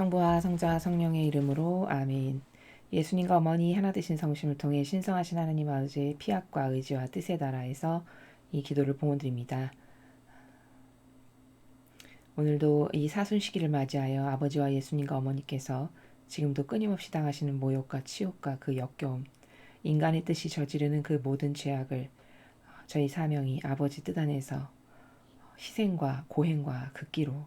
성부와 성자와 성령의 이름으로 아멘. 예수님과 어머니 하나 되신 성심을 통해 신성하신 하나님 아버지의 피약과 의지와 뜻의 나라에서 이 기도를 봉헌드립니다. 오늘도 이 사순시기를 맞이하여 아버지와 예수님과 어머니께서 지금도 끊임없이 당하시는 모욕과 치욕과 그 역겨움, 인간의 뜻이 저지르는 그 모든 죄악을 저희 사명이 아버지 뜻 안에서 희생과 고행과 극기로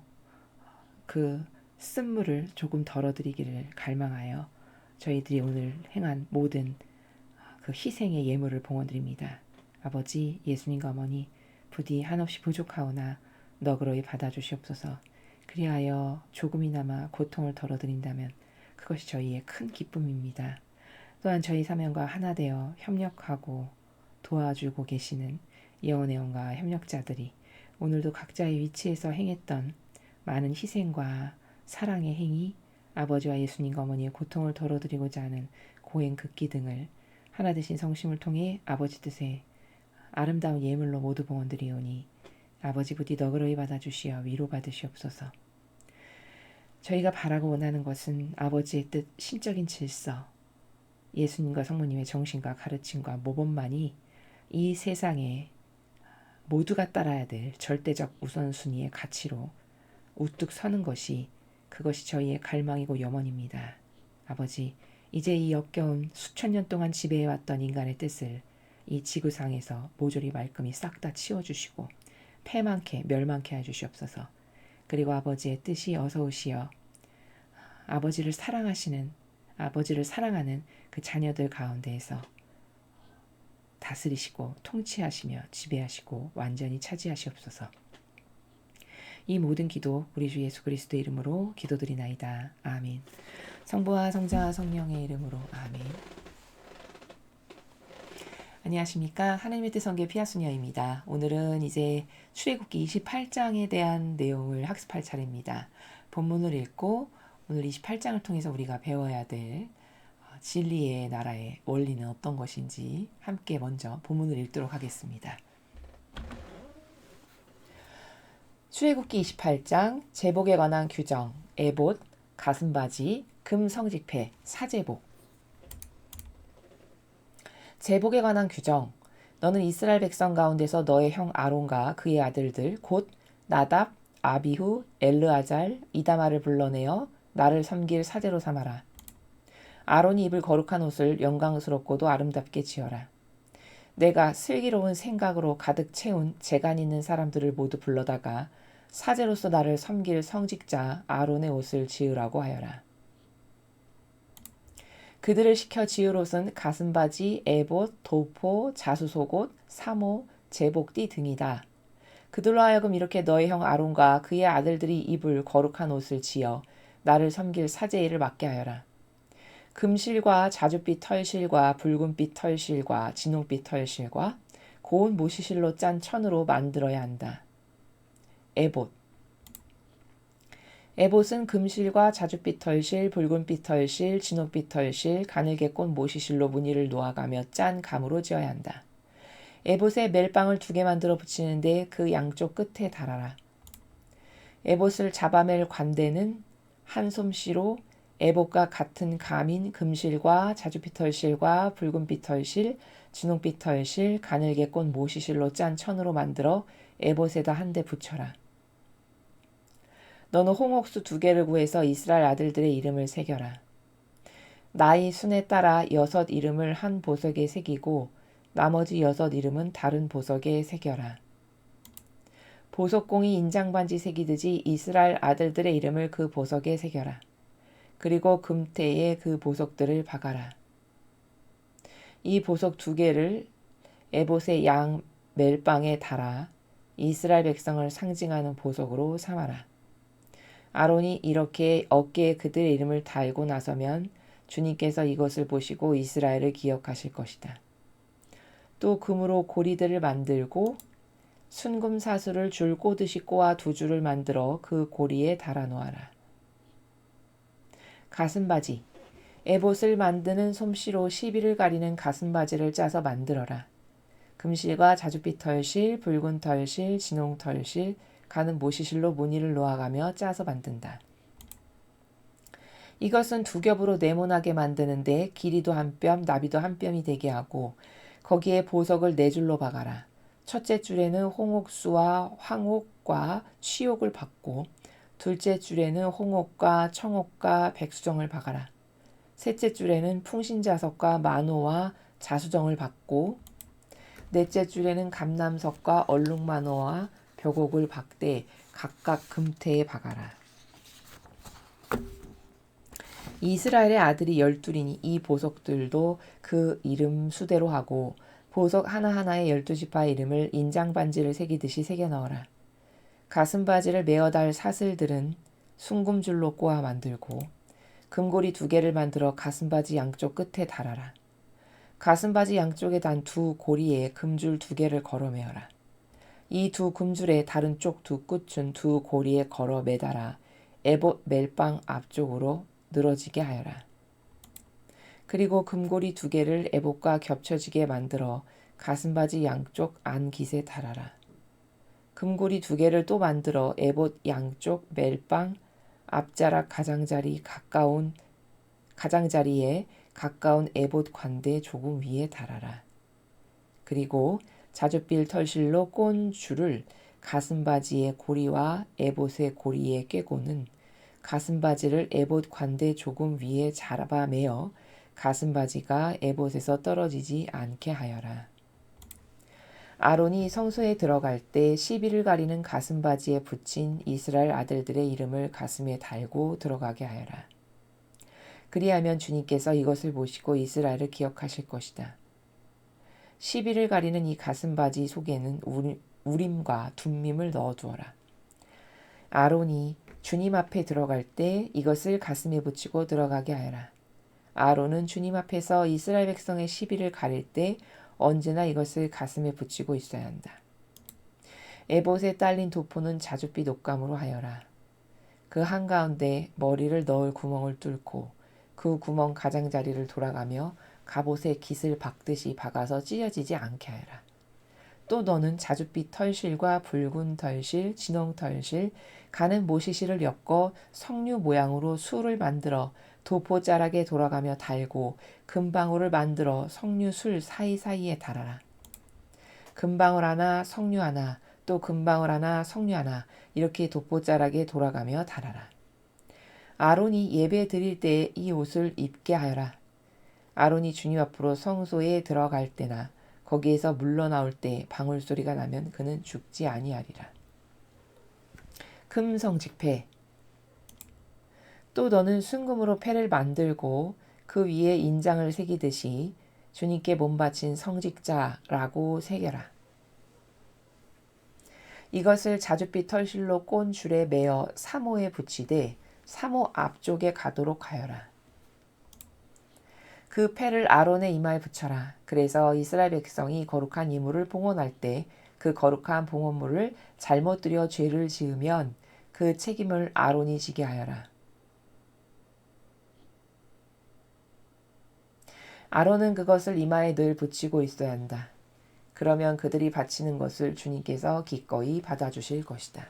그 쓴물을 조금 덜어드리기를 갈망하여 저희들이 오늘 행한 모든 그 희생의 예물을 봉헌드립니다. 아버지 예수님과 어머니 부디 한없이 부족하오나 너그러이 받아주시옵소서. 그리하여 조금이나마 고통을 덜어드린다면 그것이 저희의 큰 기쁨입니다. 또한 저희 사명과 하나 되어 협력하고 도와주고 계시는 영혼의 영과 협력자들이 오늘도 각자의 위치에서 행했던 많은 희생과 사랑의 행위, 아버지와 예수님과 어머니의 고통을 덜어드리고자 하는 고행 극기 등을 하나 되신 성심을 통해 아버지 뜻에 아름다운 예물로 모두 봉헌드리오니 아버지 부디 너그러이 받아주시어 위로받으시옵소서. 저희가 바라고 원하는 것은 아버지의 뜻 신적인 질서, 예수님과 성모님의 정신과 가르침과 모범만이 이 세상에 모두가 따라야 될 절대적 우선순위의 가치로 우뚝 서는 것이 그것이 저희의 갈망이고 염원입니다. 아버지, 이제 이 역겨운 수천 년 동안 지배해왔던 인간의 뜻을 이 지구상에서 모조리 말끔히 싹 다 치워주시고 패망케 멸망케 해주시옵소서. 그리고 아버지의 뜻이 어서 오시어 아버지를 사랑하는 그 자녀들 가운데에서 다스리시고 통치하시며 지배하시고 완전히 차지하시옵소서. 이 모든 기도 우리 주 예수 그리스도의 이름으로 기도드리나이다. 아멘. 성부와 성자와 성령의 이름으로 아멘. 안녕하십니까. 하나님의 뜻 선교 피아소녀입니다. 오늘은 이제 출애굽기 28장에 대한 내용을 학습할 차례입니다. 본문을 읽고 오늘 28장을 통해서 우리가 배워야 될 진리의 나라의 원리는 어떤 것인지 함께 먼저 본문을 읽도록 하겠습니다. 출애굽기 28장 제복에 관한 규정, 에봇, 가슴바지, 금 성직패, 사제복. 제복에 관한 규정. 너는 이스라엘 백성 가운데서 너의 형 아론과 그의 아들들 곧 나답, 아비후, 엘르아잘, 이다마를 불러내어 나를 섬길 사제로 삼아라. 아론이 입을 거룩한 옷을 영광스럽고도 아름답게 지어라. 내가 슬기로운 생각으로 가득 채운 재간 있는 사람들을 모두 불러다가 사제로서 나를 섬길 성직자 아론의 옷을 지으라고 하여라. 그들을 시켜 지을 옷은 가슴바지, 에봇, 도포, 자수속옷, 사모, 제복띠 등이다. 그들로 하여금 이렇게 너의 형 아론과 그의 아들들이 입을 거룩한 옷을 지어 나를 섬길 사제 일을 맡게 하여라. 금실과 자줏빛 털실과 붉은빛 털실과 진홍빛 털실과 고운 모시실로 짠 천으로 만들어야 한다. 에봇. 에봇은 금실과 자줏빛 털실, 붉은빛 털실, 진홍빛 털실, 가늘게 꼰 모시실로 무늬를 놓아가며 짠 감으로 지어야 한다. 에봇에 멜빵을 2개 만들어 붙이는데 그 양쪽 끝에 달아라. 에봇을 잡아맬 관대는 한 솜씨로 에봇과 같은 감인 금실과 자줏빛 털실과 붉은빛 털실, 진홍빛 털실, 가늘게 꼰 모시실로 짠 천으로 만들어 에봇에다 한 대 붙여라. 너는 홍옥수 2개를 구해서 이스라엘 아들들의 이름을 새겨라. 나이 순에 따라 6 이름을 한 보석에 새기고 나머지 6 이름은 다른 보석에 새겨라. 보석공이 인장반지 새기듯이 이스라엘 아들들의 이름을 그 보석에 새겨라. 그리고 금태에 그 보석들을 박아라. 이 보석 2개를 에봇의 양 멜빵에 달아 이스라엘 백성을 상징하는 보석으로 삼아라. 아론이 이렇게 어깨에 그들의 이름을 달고 나서면 주님께서 이것을 보시고 이스라엘을 기억하실 것이다. 또 금으로 고리들을 만들고 순금 사슬을 줄 꼬듯이 꼬아 2줄을 만들어 그 고리에 달아 놓아라. 가슴바지. 에봇을 만드는 솜씨로 시비를 가리는 가슴바지를 짜서 만들어라. 금실과 자줏빛 털실, 붉은 털실, 진홍 털실, 가는 모시실로 무늬를 놓아가며 짜서 만든다. 이것은 두 겹으로 네모나게 만드는데 길이도 한 뼘, 나비도 한 뼘이 되게 하고 거기에 보석을 네 줄로 박아라. 첫째 줄에는 홍옥수와 황옥과 취옥을 박고 둘째 줄에는 홍옥과 청옥과 백수정을 박아라. 셋째 줄에는 풍신자석과 만호와 자수정을 박고 넷째 줄에는 감남석과 얼룩만호와 벽옥을 박되 각각 금태에 박아라. 이스라엘의 아들이 12이니 이 보석들도 그 이름 수대로 하고 보석 하나하나에 12지파의 이름을 인장반지를 새기듯이 새겨 넣어라. 가슴바지를 메어달 사슬들은 순금줄로 꼬아 만들고 금고리 2개를 만들어 가슴바지 양쪽 끝에 달아라. 가슴바지 양쪽에 단 2 고리에 금줄 2개를 걸어 매어라. 이 2 금줄에 다른 쪽 2 끝은 2 고리에 걸어 매달아 에봇 멜빵 앞쪽으로 늘어지게 하여라. 그리고 금고리 2개를 에봇과 겹쳐지게 만들어 가슴바지 양쪽 안깃에 달아라. 금고리 2개를 또 만들어 에봇 양쪽 멜빵 앞자락 가장자리에 가까운 에봇 관대 조금 위에 달아라. 그리고 자줏빛 털실로 꼰 줄을 가슴바지의 고리와 에봇의 고리에 꿰고는 가슴바지를 에봇 관대 조금 위에 잡아 매어 가슴바지가 에봇에서 떨어지지 않게 하여라. 아론이 성소에 들어갈 때 시비를 가리는 가슴바지에 붙인 이스라엘 아들들의 이름을 가슴에 달고 들어가게 하여라. 그리하면 주님께서 이것을 보시고 이스라엘을 기억하실 것이다. 시비를 가리는 이 가슴바지 속에는 우림과 둠밈을 넣어두어라. 아론이 주님 앞에 들어갈 때 이것을 가슴에 붙이고 들어가게 하여라. 아론은 주님 앞에서 이스라엘 백성의 시비를 가릴 때 언제나 이것을 가슴에 붙이고 있어야 한다. 에봇에 딸린 도포는 자줏빛 옷감으로 하여라. 그 한가운데 머리를 넣을 구멍을 뚫고 그 구멍 가장자리를 돌아가며 갑옷에 깃을 박듯이 박아서 찢어지지 않게 하여라. 또 너는 자줏빛 털실과 붉은 털실, 진홍 털실, 가는 모시실을 엮어 석류 모양으로 술을 만들어 도포자락에 돌아가며 달고 금방울을 만들어 석류 술 사이사이에 달아라. 금방울 하나, 석류 하나, 또 금방울 하나, 석류 하나 이렇게 도포자락에 돌아가며 달아라. 아론이 예배 드릴 때에 이 옷을 입게 하여라. 아론이 주님 앞으로 성소에 들어갈 때나 거기에서 물러나올 때 방울소리가 나면 그는 죽지 아니하리라. 금성직패. 또 너는 순금으로 패를 만들고 그 위에 인장을 새기듯이 주님께 몸바친 성직자라고 새겨라. 이것을 자줏빛 털실로 꼰 줄에 매어 사모에 붙이되 사모 앞쪽에 가도록 하여라. 그 패를 아론의 이마에 붙여라. 그래서 이스라엘 백성이 거룩한 이물을 봉헌할 때 그 거룩한 봉헌물을 잘못 들여 죄를 지으면 그 책임을 아론이 지게 하여라. 아론은 그것을 이마에 늘 붙이고 있어야 한다. 그러면 그들이 바치는 것을 주님께서 기꺼이 받아주실 것이다.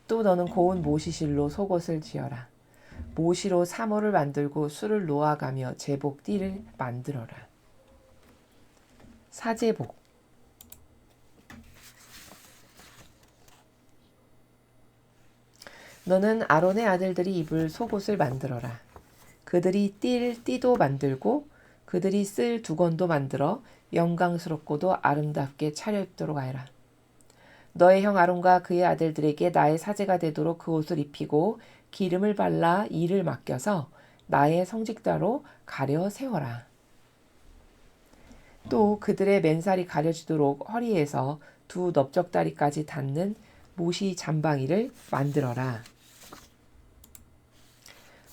또 너는 고운 모시실로 속옷을 지어라. 모시로 사모를 만들고 술을 놓아가며 제복 띠를 만들어라. 사제복. 너는 아론의 아들들이 입을 속옷을 만들어라. 그들이 띠도 만들고 그들이 쓸 두건도 만들어 영광스럽고도 아름답게 차려입도록 하여라. 너의 형 아론과 그의 아들들에게 나의 사제가 되도록 그 옷을 입히고 기름을 발라 일을 맡겨서 나의 성직자로 가려 세워라. 또 그들의 맨살이 가려지도록 허리에서 2 넓적다리까지 닿는 모시 잠방이를 만들어라.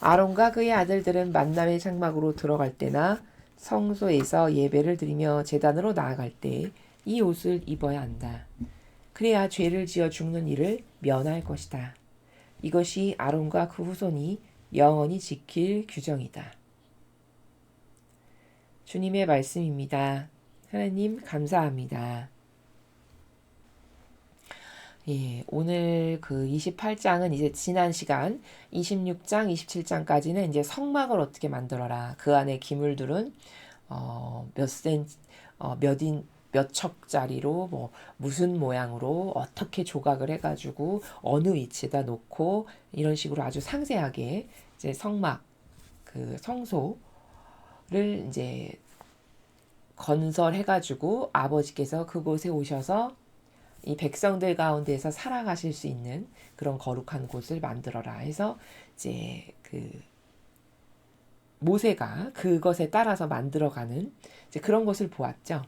아론과 그의 아들들은 만남의 장막으로 들어갈 때나 성소에서 예배를 드리며 제단으로 나아갈 때 이 옷을 입어야 한다. 그래야 죄를 지어 죽는 일을 면할 것이다. 이것이 아론과 그 후손이 영원히 지킬 규정이다. 주님의 말씀입니다. 하나님 감사합니다. 예, 오늘 그 28장은 이제 지난 시간 26장, 27장까지는 이제 성막을 어떻게 만들어라. 그 안에 기물들은 몇 센치, 몇 척짜리로 뭐 무슨 모양으로 어떻게 조각을 해가지고 어느 위치에다 놓고 이런 식으로 아주 상세하게 이제 성막 그 성소를 이제 건설해가지고 아버지께서 그곳에 오셔서 이 백성들 가운데서 살아가실 수 있는 그런 거룩한 곳을 만들어라 해서 이제 그 모세가 그것에 따라서 만들어가는 이제 그런 것을 보았죠.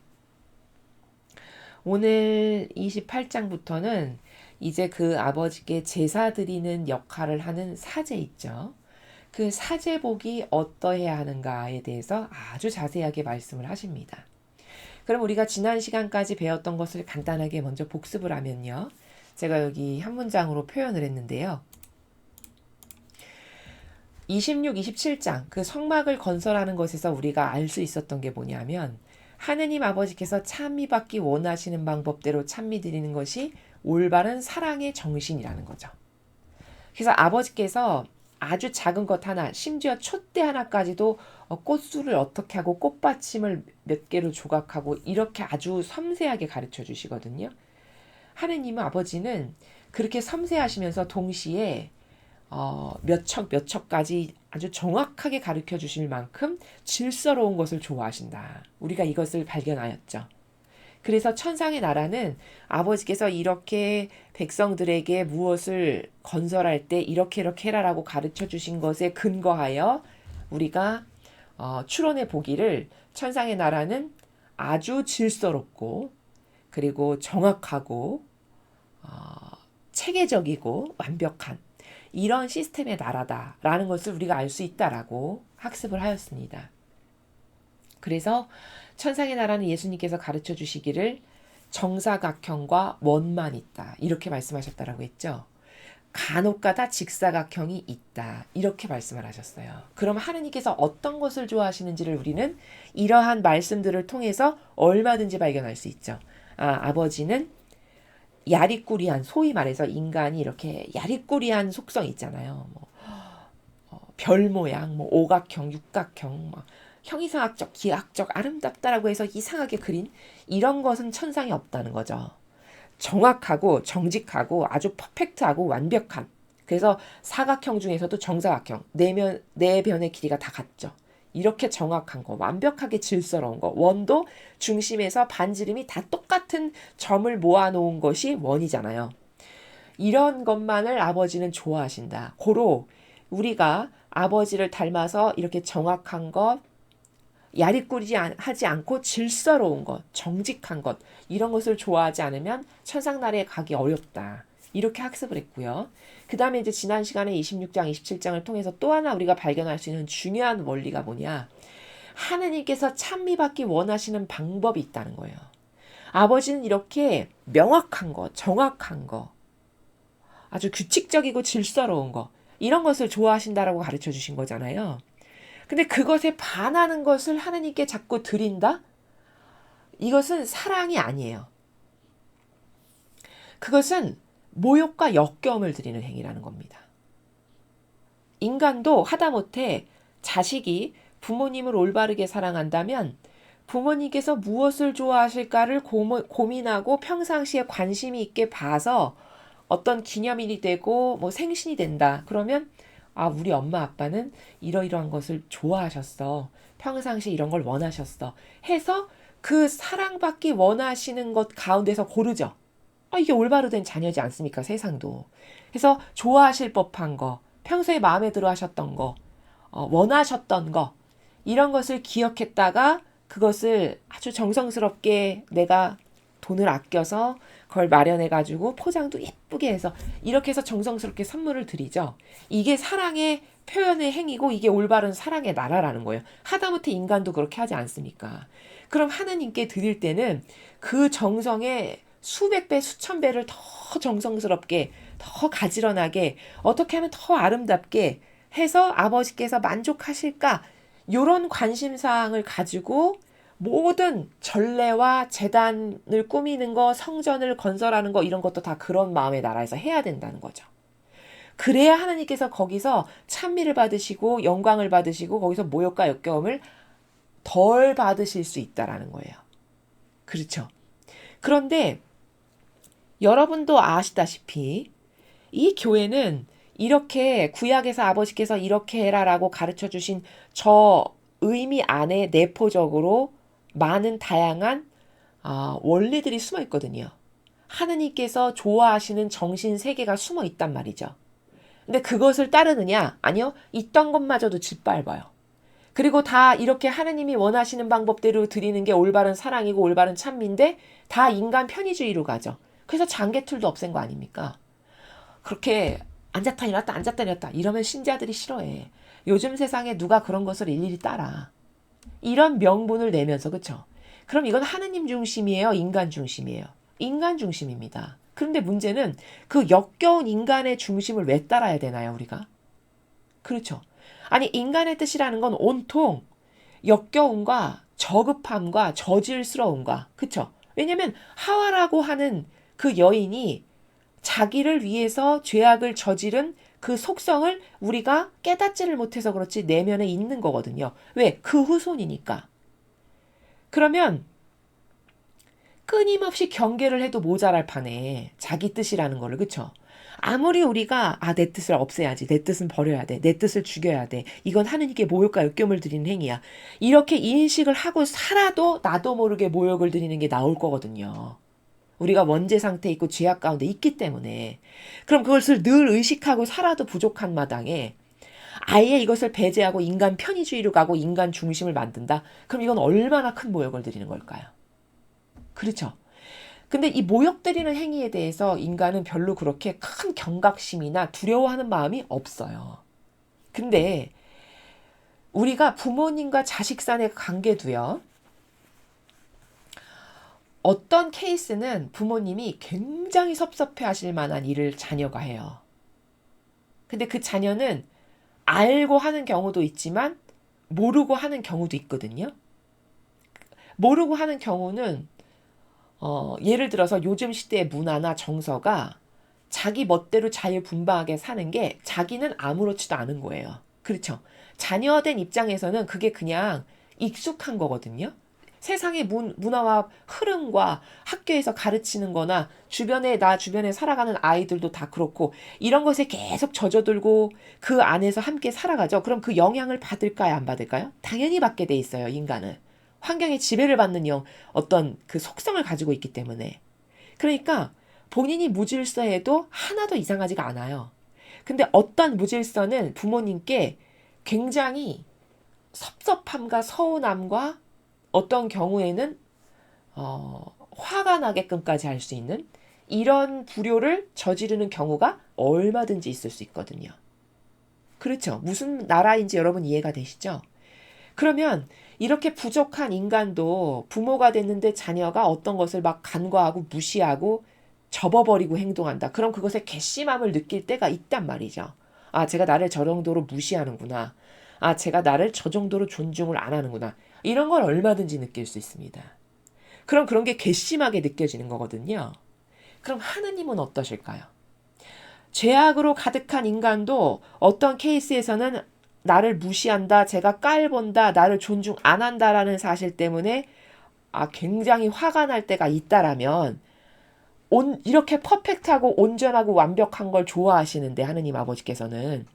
오늘 28장부터는 이제 그 아버지께 제사 드리는 역할을 하는 사제 있죠. 그 사제복이 어떠해야 하는가에 대해서 아주 자세하게 말씀을 하십니다. 그럼 우리가 지난 시간까지 배웠던 것을 간단하게 먼저 복습을 하면요. 제가 여기 한 문장으로 표현을 했는데요. 26, 27장 그 성막을 건설하는 것에서 우리가 알 수 있었던 게 뭐냐면 하느님 아버지께서 찬미받기 원하시는 방법대로 찬미 드리는 것이 올바른 사랑의 정신이라는 거죠. 그래서 아버지께서 아주 작은 것 하나, 심지어 촛대 하나까지도 꽃술을 어떻게 하고 꽃받침을 몇 개로 조각하고 이렇게 아주 섬세하게 가르쳐 주시거든요. 하느님은 아버지는 그렇게 섬세하시면서 동시에 몇 척까지 아주 정확하게 가르쳐 주실 만큼 질서로운 것을 좋아하신다. 우리가 이것을 발견하였죠. 그래서 천상의 나라는 아버지께서 이렇게 백성들에게 무엇을 건설할 때 이렇게 해라라고 가르쳐 주신 것에 근거하여 우리가 추론해 보기를 천상의 나라는 아주 질서롭고 그리고 정확하고 체계적이고 완벽한 이런 시스템의 나라다라는 것을 우리가 알 수 있다라고 학습을 하였습니다. 그래서 천상의 나라는 예수님께서 가르쳐 주시기를 정사각형과 원만 있다. 이렇게 말씀하셨다라고 했죠. 간혹가다 직사각형이 있다. 이렇게 말씀을 하셨어요. 그럼 하느님께서 어떤 것을 좋아하시는지를 우리는 이러한 말씀들을 통해서 얼마든지 발견할 수 있죠. 아버지는 야리꾸리한, 소위 말해서 인간이 이렇게 야리꾸리한 속성이 있잖아요. 별 모양, 오각형, 육각형, 형이상학적, 기하학적, 아름답다라고 해서 이상하게 그린 이런 것은 천상에 없다는 거죠. 정확하고 정직하고 아주 퍼펙트하고 완벽한. 그래서 사각형 중에서도 정사각형, 네 변의 길이가 다 같죠. 이렇게 정확한 거, 완벽하게 질서로운 거, 원도 중심에서 반지름이 다 똑같은 점을 모아놓은 것이 원이잖아요. 이런 것만을 아버지는 좋아하신다. 고로 우리가 아버지를 닮아서 이렇게 정확한 것, 야리꾸리지 하지 않고 질서로운 것, 정직한 것 이런 것을 좋아하지 않으면 천상나라에 가기 어렵다. 이렇게 학습을 했고요. 그 다음에 이제 지난 시간에 26장, 27장을 통해서 또 하나 우리가 발견할 수 있는 중요한 원리가 뭐냐. 하느님께서 찬미받기 원하시는 방법이 있다는 거예요. 아버지는 이렇게 명확한 거, 정확한 거, 아주 규칙적이고 질서로운 거 이런 것을 좋아하신다라고 가르쳐 주신 거잖아요. 근데 그것에 반하는 것을 하느님께 자꾸 드린다? 이것은 사랑이 아니에요. 그것은 모욕과 역겨움을 드리는 행위라는 겁니다. 인간도 하다못해 자식이 부모님을 올바르게 사랑한다면 부모님께서 무엇을 좋아하실까를 고민하고 평상시에 관심이 있게 봐서 어떤 기념일이 되고 생신이 된다. 그러면 우리 엄마 아빠는 이러이러한 것을 좋아하셨어. 평상시에 이런 걸 원하셨어. 해서 그 사랑받기 원하시는 것 가운데서 고르죠. 이게 올바로 된 자녀지 않습니까? 세상도. 그래서 좋아하실 법한 거, 평소에 마음에 들어 하셨던 거, 원하셨던 거 이런 것을 기억했다가 그것을 아주 정성스럽게 내가 돈을 아껴서 그걸 마련해가지고 포장도 예쁘게 해서 이렇게 해서 정성스럽게 선물을 드리죠. 이게 사랑의 표현의 행위고 이게 올바른 사랑의 나라라는 거예요. 하다못해 인간도 그렇게 하지 않습니까? 그럼 하느님께 드릴 때는 그 정성의 수백 배, 수천 배를 더 정성스럽게, 더 가지런하게, 어떻게 하면 더 아름답게 해서 아버지께서 만족하실까? 이런 관심사항을 가지고 모든 전례와 제단을 꾸미는 거, 성전을 건설하는 거 이런 것도 다 그런 마음의 나라에서 해야 된다는 거죠. 그래야 하나님께서 거기서 찬미를 받으시고 영광을 받으시고 거기서 모욕과 역겨움을 덜 받으실 수 있다라는 거예요. 그렇죠. 그런데 여러분도 아시다시피 이 교회는 이렇게 구약에서 아버지께서 이렇게 해라라고 가르쳐 주신 저 의미 안에 내포적으로 많은 다양한 원리들이 숨어 있거든요. 하느님께서 좋아하시는 정신 세계가 숨어 있단 말이죠. 근데 그것을 따르느냐? 아니요. 있던 것마저도 짓밟아요. 그리고 다 이렇게 하느님이 원하시는 방법대로 드리는 게 올바른 사랑이고 올바른 찬미인데 다 인간 편의주의로 가죠. 그래서 장개툴도 없앤 거 아닙니까? 그렇게 앉았다 일어났다 앉았다 일어났다 이러면 신자들이 싫어해. 요즘 세상에 누가 그런 것을 일일이 따라. 이런 명분을 내면서 그쵸? 그럼 이건 하느님 중심이에요? 인간 중심이에요? 인간 중심입니다. 그런데 문제는 그 역겨운 인간의 중심을 왜 따라야 되나요, 우리가? 그렇죠. 아니, 인간의 뜻이라는 건 온통 역겨움과 저급함과 저질스러움과, 그쵸? 왜냐면 하와라고 하는 그 여인이 자기를 위해서 죄악을 저지른 그 속성을 우리가 깨닫지를 못해서 그렇지 내면에 있는 거거든요. 왜? 그 후손이니까. 그러면 끊임없이 경계를 해도 모자랄 판에 자기 뜻이라는 거를 그쵸? 아무리 우리가 내 뜻을 없애야지. 내 뜻은 버려야 돼. 내 뜻을 죽여야 돼. 이건 하느님께 모욕과 역경을 드리는 행위야. 이렇게 인식을 하고 살아도 나도 모르게 모욕을 드리는 게 나올 거거든요. 우리가 원죄 상태에 있고 죄악 가운데 있기 때문에. 그럼 그것을 늘 의식하고 살아도 부족한 마당에 아예 이것을 배제하고 인간 편의주의로 가고 인간 중심을 만든다? 그럼 이건 얼마나 큰 모욕을 드리는 걸까요? 그렇죠. 근데 이 모욕드리는 행위에 대해서 인간은 별로 그렇게 큰 경각심이나 두려워하는 마음이 없어요. 근데 우리가 부모님과 자식 간의 관계도요. 어떤 케이스는 부모님이 굉장히 섭섭해 하실 만한 일을 자녀가 해요. 근데 그 자녀는 알고 하는 경우도 있지만 모르고 하는 경우도 있거든요. 모르고 하는 경우는 예를 들어서 요즘 시대의 문화나 정서가 자기 멋대로 자유분방하게 사는 게 자기는 아무렇지도 않은 거예요. 그렇죠. 자녀된 입장에서는 그게 그냥 익숙한 거거든요. 세상의 문화와 흐름과 학교에서 가르치는 거나 나 주변에 살아가는 아이들도 다 그렇고 이런 것에 계속 젖어들고 그 안에서 함께 살아가죠. 그럼 그 영향을 받을까요? 안 받을까요? 당연히 받게 돼 있어요, 인간은. 환경에 지배를 받는 어떤 그 속성을 가지고 있기 때문에. 그러니까 본인이 무질서해도 하나도 이상하지가 않아요. 근데 어떤 무질서는 부모님께 굉장히 섭섭함과 서운함과 어떤 경우에는 화가 나게끔까지 할 수 있는 이런 불효를 저지르는 경우가 얼마든지 있을 수 있거든요. 그렇죠. 무슨 나라인지 여러분 이해가 되시죠? 그러면 이렇게 부족한 인간도 부모가 됐는데 자녀가 어떤 것을 막 간과하고 무시하고 접어버리고 행동한다. 그럼 그것에 괘씸함을 느낄 때가 있단 말이죠. 제가 나를 저 정도로 무시하는구나. 제가 나를 저 정도로 존중을 안 하는구나. 이런 걸 얼마든지 느낄 수 있습니다. 그럼 그런 게 괘씸하게 느껴지는 거거든요. 그럼 하느님은 어떠실까요? 죄악으로 가득한 인간도 어떤 케이스에서는 나를 무시한다, 제가 깔본다, 나를 존중 안 한다라는 사실 때문에 굉장히 화가 날 때가 있다라면 이렇게 퍼펙트하고 온전하고 완벽한 걸 좋아하시는데 하느님 아버지께서는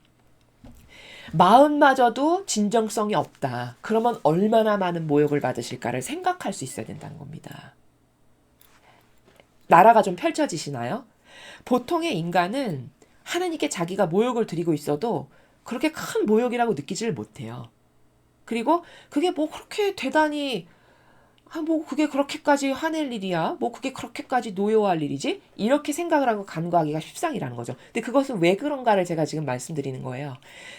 마음마저도 진정성이 없다. 그러면 얼마나 많은 모욕을 받으실까를 생각할 수 있어야 된다는 겁니다. 나라가 좀 펼쳐지시나요? 보통의 인간은 하나님께 자기가 모욕을 드리고 있어도 그렇게 큰 모욕이라고 느끼지를 못해요. 그리고 그게 뭐 그렇게 대단히 뭐 그게 그렇게까지 화낼 일이야? 뭐 그게 그렇게까지 노여워할 일이지? 이렇게 생각을 하고 간과하기가 십상이라는 거죠. 근데 그것은 왜 그런가를 제가 지금 말씀드리는 거예요.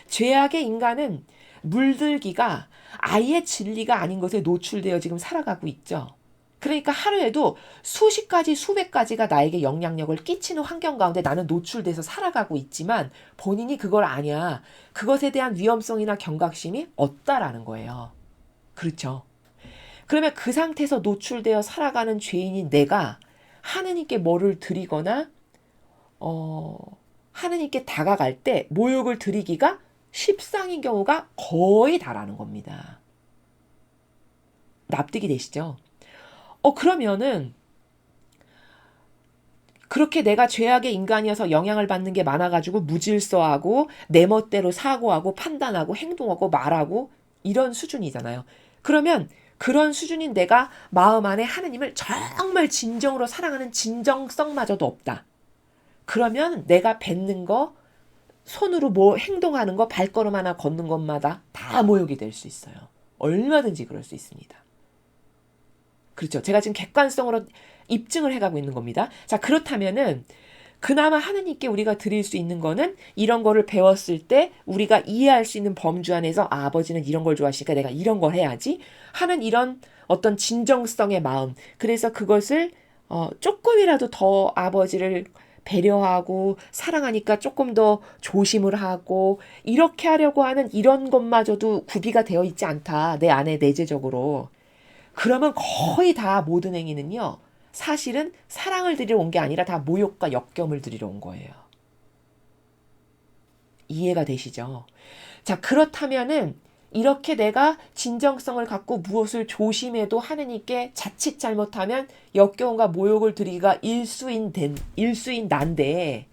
죄악의 인간은 물들기가 아예 진리가 아닌 것에 노출되어 지금 살아가고 있죠. 그러니까 하루에도 수십 가지, 수백 가지가 나에게 영향력을 끼치는 환경 가운데 나는 노출돼서 살아가고 있지만 본인이 그걸 아냐. 그것에 대한 위험성이나 경각심이 없다라는 거예요. 그렇죠. 그러면 그 상태에서 노출되어 살아가는 죄인인 내가 하느님께 뭐를 드리거나 하느님께 다가갈 때 모욕을 드리기가 십상인 경우가 거의 다라는 겁니다. 납득이 되시죠? 그러면은 그렇게 내가 죄악의 인간이어서 영향을 받는 게 많아가지고 무질서하고 내 멋대로 사고하고 판단하고 행동하고 말하고 이런 수준이잖아요. 그러면 그런 수준인 내가 마음 안에 하느님을 정말 진정으로 사랑하는 진정성마저도 없다. 그러면 내가 뱉는 거, 손으로 뭐 행동하는 거, 발걸음 하나 걷는 것마다 다 모욕이 될 수 있어요. 얼마든지 그럴 수 있습니다. 그렇죠. 제가 지금 객관성으로 입증을 해가고 있는 겁니다. 자, 그렇다면은 그나마 하느님께 우리가 드릴 수 있는 거는 이런 거를 배웠을 때 우리가 이해할 수 있는 범주 안에서 아버지는 이런 걸 좋아하시니까 내가 이런 걸 해야지 하는 이런 어떤 진정성의 마음. 그래서 그것을 조금이라도 더 아버지를 배려하고 사랑하니까 조금 더 조심을 하고 이렇게 하려고 하는 이런 것마저도 구비가 되어 있지 않다. 내 안에 내재적으로. 그러면 거의 다 모든 행위는요. 사실은 사랑을 드리러 온 게 아니라 다 모욕과 역경을 드리러 온 거예요. 이해가 되시죠? 자, 그렇다면은 이렇게 내가 진정성을 갖고 무엇을 조심해도 하느님께 자칫 잘못하면 역경과 모욕을 드리기가 일수인 난데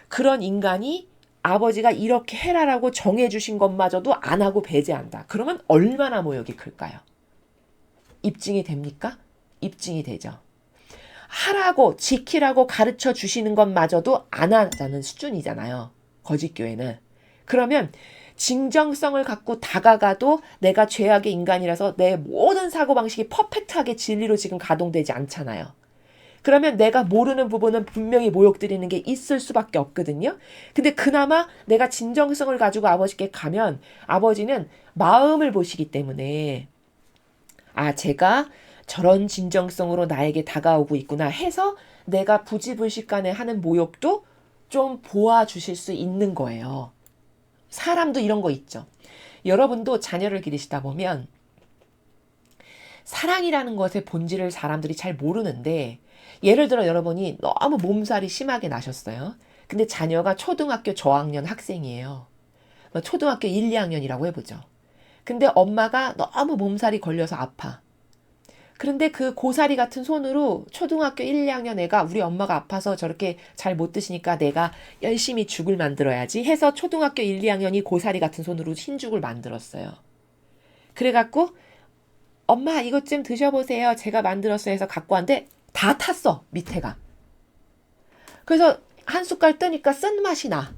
그런 인간이 아버지가 이렇게 해라라고 정해주신 것마저도 안 하고 배제한다. 그러면 얼마나 모욕이 클까요? 입증이 됩니까? 입증이 되죠. 하라고 지키라고 가르쳐 주시는 것마저도 안 하자는 수준이잖아요. 거짓교회는. 그러면 진정성을 갖고 다가가도 내가 죄악의 인간이라서 내 모든 사고방식이 퍼펙트하게 진리로 지금 가동되지 않잖아요. 그러면 내가 모르는 부분은 분명히 모욕드리는 게 있을 수밖에 없거든요. 근데 그나마 내가 진정성을 가지고 아버지께 가면 아버지는 마음을 보시기 때문에 제가 저런 진정성으로 나에게 다가오고 있구나 해서 내가 부지불식간에 하는 모욕도 좀 보아주실 수 있는 거예요. 사람도 이런 거 있죠. 여러분도 자녀를 기르시다 보면 사랑이라는 것의 본질을 사람들이 잘 모르는데 예를 들어 여러분이 너무 몸살이 심하게 나셨어요. 근데 자녀가 초등학교 저학년 학생이에요. 초등학교 1, 2학년이라고 해보죠. 근데 엄마가 너무 몸살이 걸려서 아파. 그런데 그 고사리 같은 손으로 초등학교 1, 2학년 애가 우리 엄마가 아파서 저렇게 잘 못 드시니까 내가 열심히 죽을 만들어야지 해서 초등학교 1, 2학년이 고사리 같은 손으로 흰죽을 만들었어요. 그래갖고 엄마 이것 좀 드셔보세요. 제가 만들었어요 해서 갖고 왔는데 다 탔어. 밑에가. 그래서 한 숟갈 뜨니까 쓴맛이 나.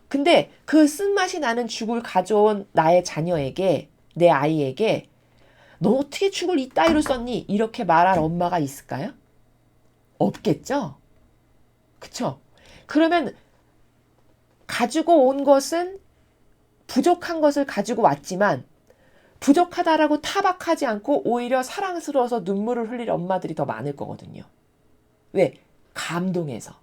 근데 그 쓴맛이 나는 죽을 가져온 나의 자녀에게 내 아이에게 너 어떻게 죽을 이따위로 썼니? 이렇게 말할 엄마가 있을까요? 없겠죠? 그쵸? 그러면 가지고 온 것은 부족한 것을 가지고 왔지만 부족하다라고 타박하지 않고 오히려 사랑스러워서 눈물을 흘릴 엄마들이 더 많을 거거든요. 왜? 감동해서.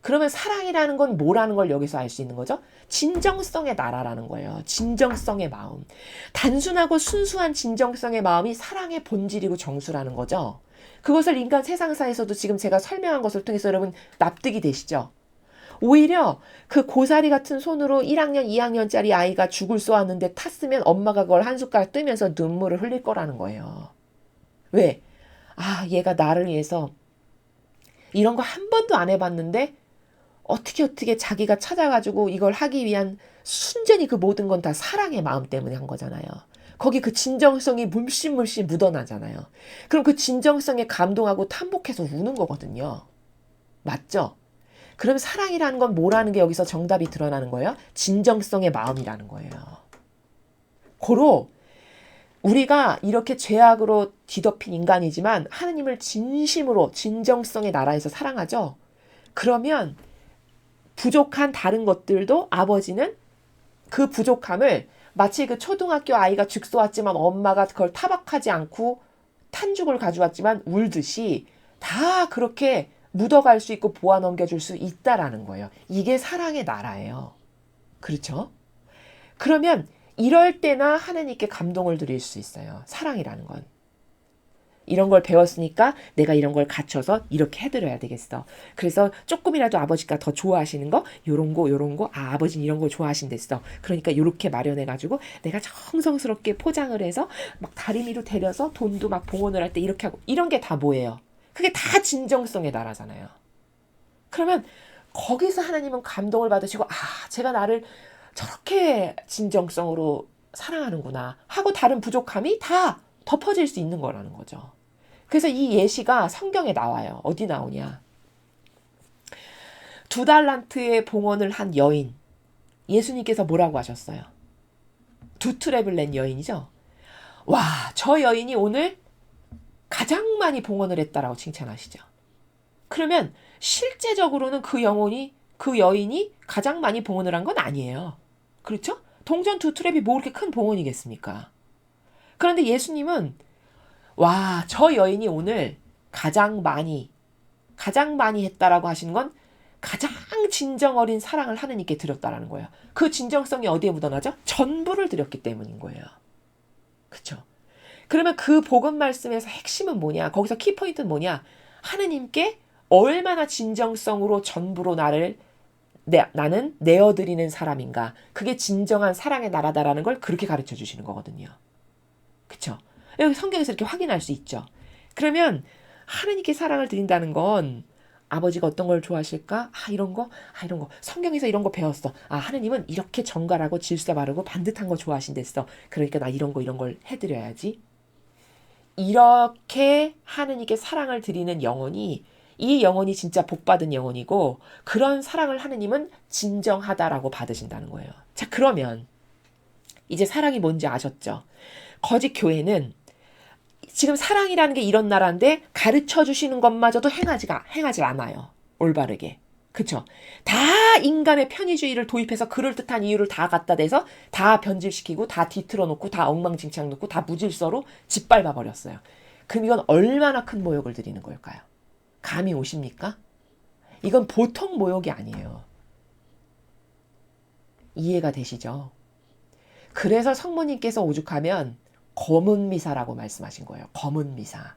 그러면 사랑이라는 건 뭐라는 걸 여기서 알 수 있는 거죠? 진정성의 나라라는 거예요. 진정성의 마음. 단순하고 순수한 진정성의 마음이 사랑의 본질이고 정수라는 거죠. 그것을 인간 세상사에서도 지금 제가 설명한 것을 통해서 여러분 납득이 되시죠? 오히려 그 고사리 같은 손으로 1학년, 2학년짜리 아이가 죽을 쏘았는데 탔으면 엄마가 그걸 한 숟갈 뜨면서 눈물을 흘릴 거라는 거예요. 왜? 얘가 나를 위해서 이런 거 한 번도 안 해봤는데 어떻게 자기가 찾아가지고 이걸 하기 위한 순전히 그 모든 건 다 사랑의 마음 때문에 한 거잖아요. 거기 그 진정성이 물씬 묻어나잖아요. 그럼 그 진정성에 감동하고 탐복해서 우는 거거든요. 맞죠? 그럼 사랑이라는 건 뭐라는 게 여기서 정답이 드러나는 거예요? 진정성의 마음이라는 거예요. 고로 우리가 이렇게 죄악으로 뒤덮인 인간이지만 하느님을 진심으로 진정성의 나라에서 사랑하죠? 그러면 부족한 다른 것들도 아버지는 그 부족함을 마치 그 초등학교 아이가 죽 쏘았지만 엄마가 그걸 타박하지 않고 탄죽을 가져왔지만 울듯이 다 그렇게 묻어갈 수 있고 보아 넘겨줄 수 있다라는 거예요. 이게 사랑의 나라예요. 그렇죠? 그러면 이럴 때나 하나님께 감동을 드릴 수 있어요. 사랑이라는 건. 이런 걸 배웠으니까 내가 이런 걸 갖춰서 이렇게 해드려야 되겠어. 그래서 조금이라도 아버지가 더 좋아하시는 거, 요런 거, 아버지는 이런 거 좋아하신댔어. 그러니까 요렇게 마련해가지고 내가 정성스럽게 포장을 해서 막 다리미로 데려서 돈도 막 봉헌을 할 때 이렇게 하고, 이런 게 다 뭐예요? 그게 다 진정성에 달하잖아요. 그러면 거기서 하나님은 감동을 받으시고, 제가 나를 저렇게 진정성으로 사랑하는구나 하고 다른 부족함이 다 덮어질 수 있는 거라는 거죠. 그래서 이 예시가 성경에 나와요. 어디 나오냐. 2달란트의 봉헌을 한 여인. 예수님께서 뭐라고 하셨어요? 2트랩을 낸 여인이죠. 와, 저 여인이 오늘 가장 많이 봉헌을 했다라고 칭찬하시죠. 그러면 실제적으로는 그 여인이 가장 많이 봉헌을 한 건 아니에요. 그렇죠? 동전 2트랩이 뭐 그렇게 큰 봉헌이겠습니까? 그런데 예수님은 와, 저 여인이 오늘 가장 많이 했다라고 하시는 건 가장 진정 어린 사랑을 하느님께 드렸다라는 거예요. 그 진정성이 어디에 묻어나죠? 전부를 드렸기 때문인 거예요. 그렇죠? 그러면 그 복음 말씀에서 핵심은 뭐냐? 거기서 키포인트는 뭐냐? 하느님께 얼마나 진정성으로 전부로 나는 내어드리는 사람인가? 그게 진정한 사랑의 나라다라는 걸 그렇게 가르쳐 주시는 거거든요. 그렇죠? 여기 성경에서 이렇게 확인할 수 있죠. 그러면 하느님께 사랑을 드린다는 건 아버지가 어떤 걸 좋아하실까? 이런 거. 성경에서 이런 거 배웠어. 하느님은 이렇게 정갈하고 질서 바르고 반듯한 거 좋아하신댔어. 그러니까 나 이런 걸 해드려야지. 이렇게 하느님께 사랑을 드리는 영혼이, 이 영혼이 진짜 복받은 영혼이고, 그런 사랑을 하느님은 진정하다라고 받으신다는 거예요. 자, 그러면 이제 사랑이 뭔지 아셨죠? 거짓 교회는 지금 사랑이라는 게 이런 나라인데 가르쳐 주시는 것마저도 행하지 않아요. 올바르게. 그쵸? 다 인간의 편의주의를 도입해서 그럴듯한 이유를 다 갖다 대서 다 변질시키고 다 뒤틀어 놓고 다 엉망진창 놓고 다 무질서로 짓밟아 버렸어요. 그럼 이건 얼마나 큰 모욕을 드리는 걸까요? 감이 오십니까? 이건 보통 모욕이 아니에요. 이해가 되시죠? 그래서 성모님께서 오죽하면 검은 미사라고 말씀하신 거예요. 검은 미사.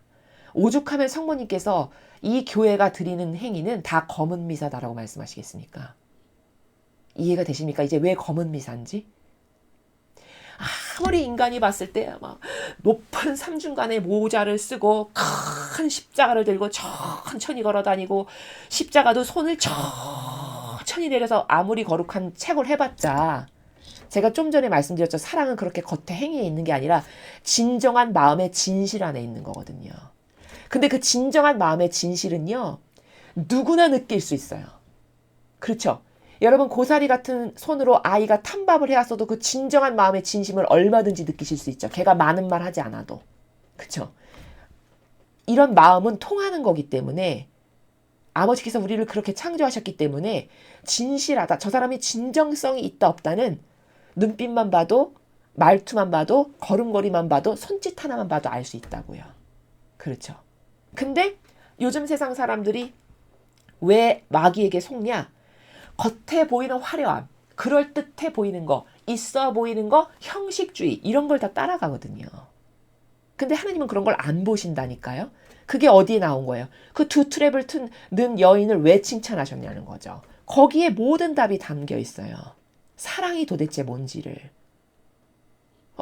오죽하면 성모님께서 이 교회가 드리는 행위는 다 검은 미사다라고 말씀하시겠습니까? 이해가 되십니까? 이제 왜 검은 미사인지? 아무리 인간이 봤을 때 막 높은 삼중간의 모자를 쓰고 큰 십자가를 들고 천천히 걸어다니고, 십자가도 손을 천천히 내려서 아무리 거룩한 책을 해봤자, 제가 좀 전에 말씀드렸죠. 사랑은 그렇게 겉에 행위에 있는 게 아니라 진정한 마음의 진실 안에 있는 거거든요. 근데 그 진정한 마음의 진실은요, 누구나 느낄 수 있어요. 그렇죠? 여러분, 고사리 같은 손으로 아이가 탐밥을 해왔어도 그 진정한 마음의 진심을 얼마든지 느끼실 수 있죠. 걔가 많은 말 하지 않아도. 그렇죠? 이런 마음은 통하는 거기 때문에, 아버지께서 우리를 그렇게 창조하셨기 때문에 진실하다, 저 사람이 진정성이 있다 없다는 눈빛만 봐도, 말투만 봐도, 걸음걸이만 봐도, 손짓 하나만 봐도 알 수 있다고요. 그렇죠. 근데 요즘 세상 사람들이 왜 마귀에게 속냐? 겉에 보이는 화려함, 그럴듯해 보이는 거, 있어 보이는 거, 형식주의, 이런 걸 다 따라가거든요. 근데 하나님은 그런 걸 안 보신다니까요. 그게 어디에 나온 거예요? 그 2트랩을 는 여인을 왜 칭찬하셨냐는 거죠. 거기에 모든 답이 담겨 있어요. 사랑이 도대체 뭔지를.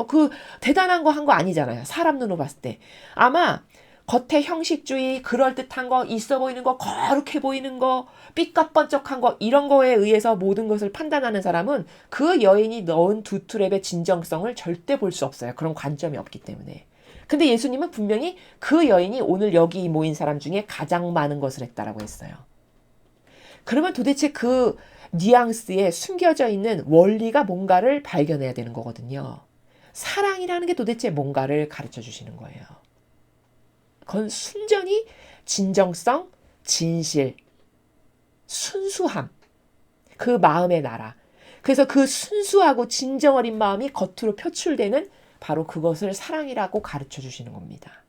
그 대단한 거 한 거 아니잖아요. 사람 눈으로 봤을 때. 아마 겉에 형식주의, 그럴듯한 거, 있어 보이는 거, 거룩해 보이는 거, 삐까뻔쩍한 거, 이런 거에 의해서 모든 것을 판단하는 사람은 그 여인이 넣은 2트랩의 진정성을 절대 볼 수 없어요. 그런 관점이 없기 때문에. 근데 예수님은 분명히 그 여인이 오늘 여기 모인 사람 중에 가장 많은 것을 했다라고 했어요. 그러면 도대체 그 뉘앙스에 숨겨져 있는 원리가 뭔가를 발견해야 되는 거거든요. 사랑이라는 게 도대체 뭔가를 가르쳐 주시는 거예요. 그건 순전히 진정성, 진실, 순수함, 그 마음의 나라. 그래서 그 순수하고 진정 어린 마음이 겉으로 표출되는 바로 그것을 사랑이라고 가르쳐 주시는 겁니다.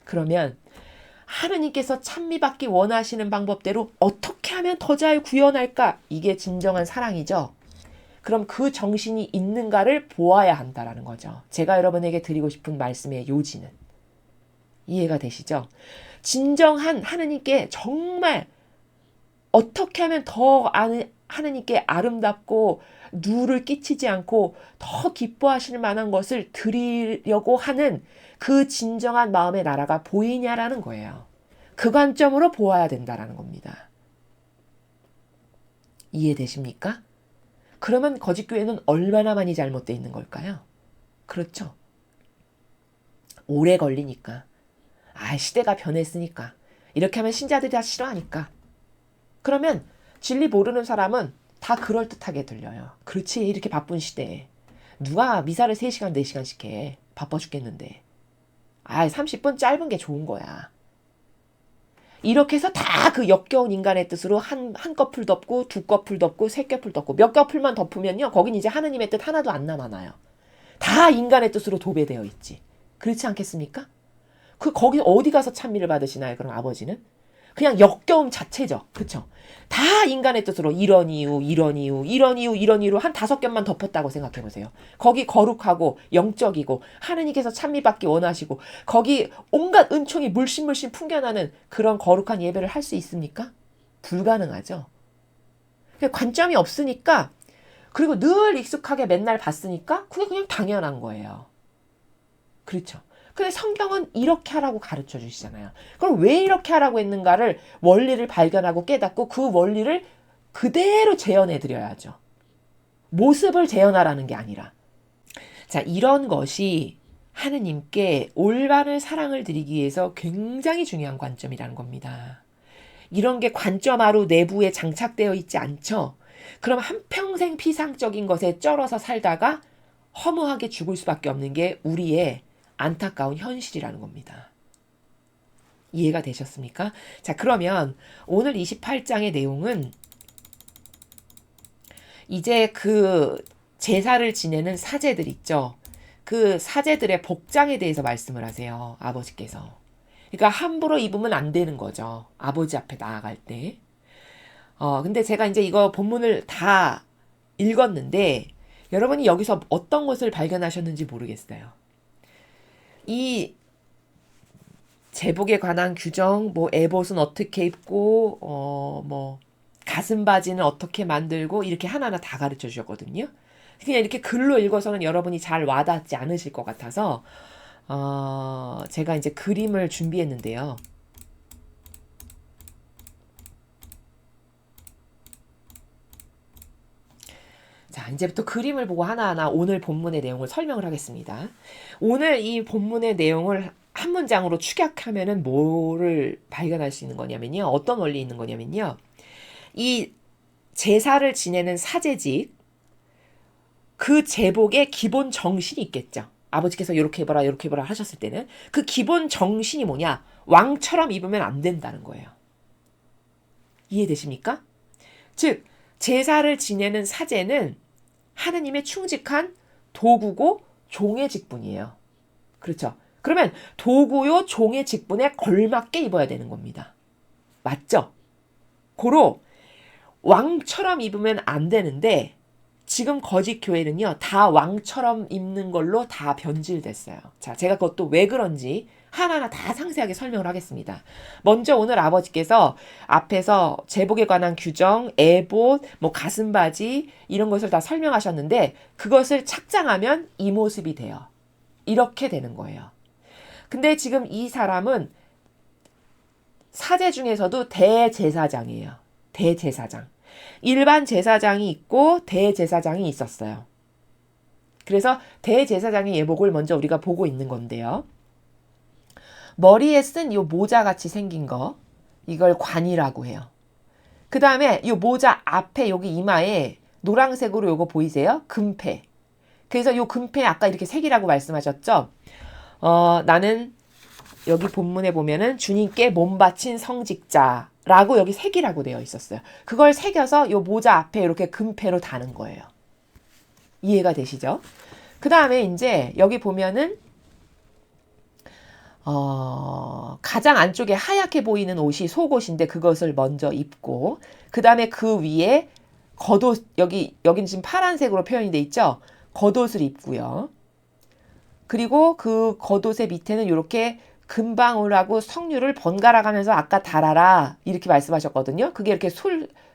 그러면 하느님께서 찬미받기 원하시는 방법대로 어떻게 하면 더 잘 구현할까? 이게 진정한 사랑이죠. 그럼 그 정신이 있는가를 보아야 한다라는 거죠. 제가 여러분에게 드리고 싶은 말씀의 요지는. 이해가 되시죠? 진정한 하느님께 정말 어떻게 하면 더 하느님께 아름답고 누를 끼치지 않고 더 기뻐하실 만한 것을 드리려고 하는 그 진정한 마음의 나라가 보이냐라는 거예요. 그 관점으로 보아야 된다라는 겁니다. 이해되십니까? 그러면 거짓교회는 얼마나 많이 잘못되어 있는 걸까요? 그렇죠. 오래 걸리니까. 시대가 변했으니까. 이렇게 하면 신자들이 다 싫어하니까. 그러면 진리 모르는 사람은 다 그럴듯하게 들려요. 그렇지, 이렇게 바쁜 시대에. 누가 미사를 3시간, 4시간씩 해. 바빠 죽겠는데. 30분 짧은 게 좋은 거야. 이렇게 해서 다 그 역겨운 인간의 뜻으로 한 커플 덮고, 2커플 덮고, 3커플 덮고, 몇 커플만 덮으면요, 거긴 이제 하느님의 뜻 하나도 안 남아나요. 다 인간의 뜻으로 도배되어 있지. 그렇지 않겠습니까? 거기 어디 가서 찬미를 받으시나요? 그럼 아버지는? 그냥 역겨움 자체죠. 그쵸? 다 인간의 뜻으로 이런 이유, 이런 이유, 이런 이유, 이런 이유로 한 5겹만 덮었다고 생각해보세요. 거기 거룩하고 영적이고 하느님께서 찬미받기 원하시고 거기 온갖 은총이 물씬물씬 풍겨나는 그런 거룩한 예배를 할 수 있습니까? 불가능하죠. 관점이 없으니까, 그리고 늘 익숙하게 맨날 봤으니까 그게 그냥 당연한 거예요. 그렇죠. 근데 성경은 이렇게 하라고 가르쳐 주시잖아요. 그럼 왜 이렇게 하라고 했는가를, 원리를 발견하고 깨닫고 그 원리를 그대로 재현해 드려야죠. 모습을 재현하라는 게 아니라. 자, 이런 것이 하느님께 올바른 사랑을 드리기 위해서 굉장히 중요한 관점이라는 겁니다. 이런 게 관점화로 내부에 장착되어 있지 않죠. 그럼 한평생 피상적인 것에 쩔어서 살다가 허무하게 죽을 수밖에 없는 게 우리의 안타까운 현실이라는 겁니다. 이해가 되셨습니까? 자, 그러면 오늘 28장의 내용은 이제 그 제사를 지내는 사제들 있죠. 그 사제들의 복장에 대해서 말씀을 하세요. 아버지께서. 그러니까 함부로 입으면 안 되는 거죠. 아버지 앞에 나아갈 때. 근데 제가 이제 이거 본문을 다 읽었는데 여러분이 여기서 어떤 것을 발견하셨는지 모르겠어요. 이 제복에 관한 규정, 에봇은 어떻게 입고, 가슴 바지는 어떻게 만들고, 이렇게 하나하나 다 가르쳐 주셨거든요. 그냥 이렇게 글로 읽어서는 여러분이 잘 와닿지 않으실 것 같아서, 제가 이제 그림을 준비했는데요. 자, 이제부터 그림을 보고 하나하나 오늘 본문의 내용을 설명을 하겠습니다. 오늘 이 본문의 내용을 한 문장으로 축약하면은 뭐를 발견할 수 있는 거냐면요. 어떤 원리 있는 거냐면요. 이 제사를 지내는 사제직, 그 제복의 기본 정신이 있겠죠. 아버지께서 이렇게 입어라, 이렇게 입어라 하셨을 때는 그 기본 정신이 뭐냐? 왕처럼 입으면 안 된다는 거예요. 이해되십니까? 즉, 제사를 지내는 사제는 하느님의 충직한 도구고 종의 직분이에요. 그렇죠? 그러면 도구요 종의 직분에 걸맞게 입어야 되는 겁니다. 맞죠? 고로 왕처럼 입으면 안 되는데 지금 거짓 교회는요, 다 왕처럼 입는 걸로 다 변질됐어요. 자, 제가 그것도 왜 그런지 하나하나 다 상세하게 설명을 하겠습니다. 먼저 오늘 아버지께서 앞에서 제복에 관한 규정, 에봇, 가슴바지 이런 것을 다 설명하셨는데 그것을 착장하면 이 모습이 돼요. 이렇게 되는 거예요. 근데 지금 이 사람은 사제 중에서도 대제사장이에요. 대제사장. 일반 제사장이 있고 대제사장이 있었어요. 그래서 대제사장의 예복을 먼저 우리가 보고 있는 건데요. 머리에 쓴 이 모자같이 생긴 거, 이걸 관이라고 해요. 그 다음에 이 모자 앞에 여기 이마에 노란색으로 요거 보이세요? 금패. 그래서 이 금패 아까 이렇게 색이라고 말씀하셨죠? 나는 여기 본문에 보면은 주님께 몸 바친 성직자라고 여기 색이라고 되어 있었어요. 그걸 새겨서 이 모자 앞에 이렇게 금패로 다는 거예요. 이해가 되시죠? 그 다음에 이제 여기 보면은 가장 안쪽에 하얗게 보이는 옷이 속옷인데 그것을 먼저 입고 그 다음에 그 위에 겉옷, 여긴 지금 파란색으로 표현이 돼 있죠? 겉옷을 입고요. 그리고 그 겉옷의 밑에는 이렇게 금방울하고 석류를 번갈아 가면서 아까 달아라 이렇게 말씀하셨거든요. 그게 이렇게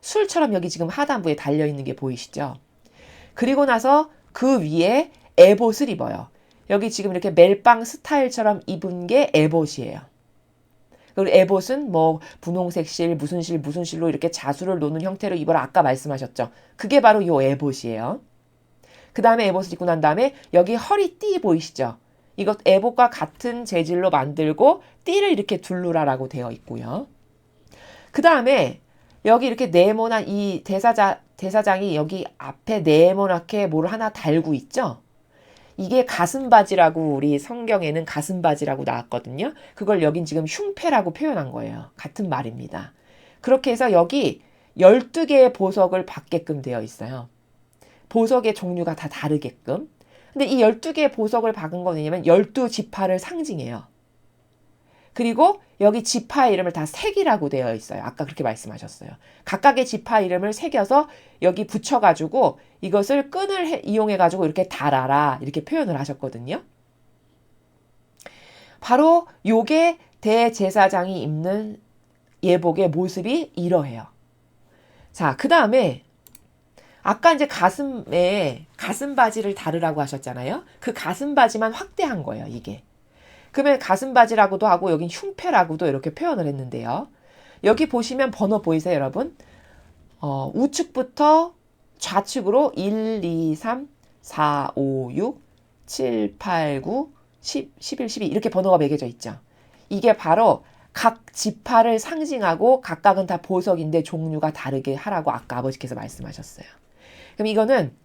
술처럼 여기 지금 하단부에 달려있는 게 보이시죠? 그리고 나서 그 위에 에봇을 입어요. 여기 지금 이렇게 멜빵 스타일처럼 입은 게 에봇이에요. 그리고 에봇은 뭐 분홍색 실, 무슨 실, 무슨 실로 이렇게 자수를 놓는 형태로 입어라 아까 말씀하셨죠. 그게 바로 요 에봇이에요. 그 다음에 에봇을 입고 난 다음에 여기 허리띠 보이시죠? 이것 에봇과 같은 재질로 만들고 띠를 이렇게 둘러라라고 되어 있고요. 그 다음에 여기 이렇게 네모난 이 대사장이 여기 앞에 네모나게 뭘 하나 달고 있죠? 이게 가슴바지라고 우리 성경에는 가슴바지라고 나왔거든요. 그걸 여긴 지금 흉패라고 표현한 거예요. 같은 말입니다. 그렇게 해서 여기 12개의 보석을 받게끔 되어 있어요. 보석의 종류가 다 다르게끔. 근데 이 12개의 보석을 박은 건 왜냐면 12지파를 상징해요. 그리고 여기 지파 이름을 다 색이라고 되어 있어요. 아까 그렇게 말씀하셨어요. 각각의 지파 이름을 새겨서 여기 붙여가지고 이것을 끈을 이용해가지고 이렇게 달아라 이렇게 표현을 하셨거든요. 바로 요게 대제사장이 입는 예복의 모습이 이러해요. 자, 그 다음에 아까 이제 가슴에 가슴 바지를 다르라고 하셨잖아요. 그 가슴 바지만 확대한 거예요, 이게. 그러면 가슴 바지라고도 하고 여긴 흉패라고도 이렇게 표현을 했는데요. 여기 보시면 번호 보이세요, 여러분? 우측부터 좌측으로 1, 2, 3, 4, 5, 6, 7, 8, 9, 10, 11, 12 이렇게 번호가 매겨져 있죠. 이게 바로 각 지파를 상징하고 각각은 다 보석인데 종류가 다르게 하라고 아까 아버지께서 말씀하셨어요. 그럼 이거는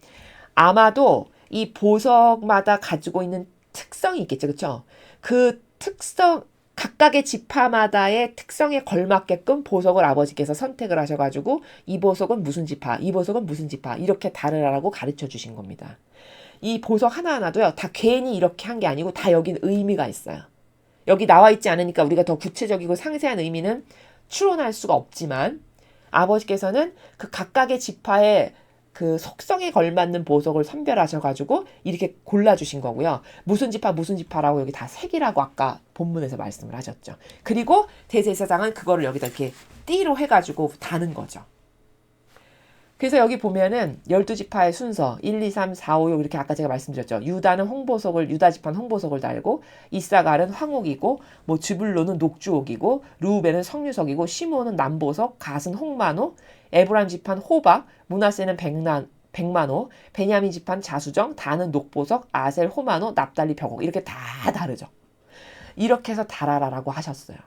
아마도 이 보석마다 가지고 있는 특성이 있겠죠. 그렇죠? 그 특성 각각의 지파마다의 특성에 걸맞게끔 보석을 아버지께서 선택을 하셔가지고 이 보석은 무슨 지파, 이 보석은 무슨 지파 이렇게 다르라고 가르쳐 주신 겁니다. 이 보석 하나하나도요. 다 괜히 이렇게 한 게 아니고 다 여긴 의미가 있어요. 여기 나와 있지 않으니까 우리가 더 구체적이고 상세한 의미는 추론할 수가 없지만 아버지께서는 그 각각의 지파의 그 속성에 걸맞는 보석을 선별하셔가지고 이렇게 골라주신 거고요. 무슨 지파 무슨 지파라고 여기 다 색이라고 아까 본문에서 말씀을 하셨죠. 그리고 대제사장은 그거를 여기다 이렇게 띠로 해가지고 다는 거죠. 그래서 여기 보면은 12지파의 순서 1, 2, 3, 4, 5, 6 이렇게 아까 제가 말씀드렸죠. 유다는 홍보석을 유다지파는 홍보석을 달고 이사갈은 황옥이고 뭐 즈불론은 녹주옥이고 르우벤은 석류석이고 시몬은 남보석 갓은 홍만호 에브라임 지파는 호박 므낫세는 백만호 베냐민 지파는 자수정 다는 녹보석 아셀 호만호 납달리 벽옥 이렇게 다 다르죠. 이렇게 해서 달아라라고 하셨어요.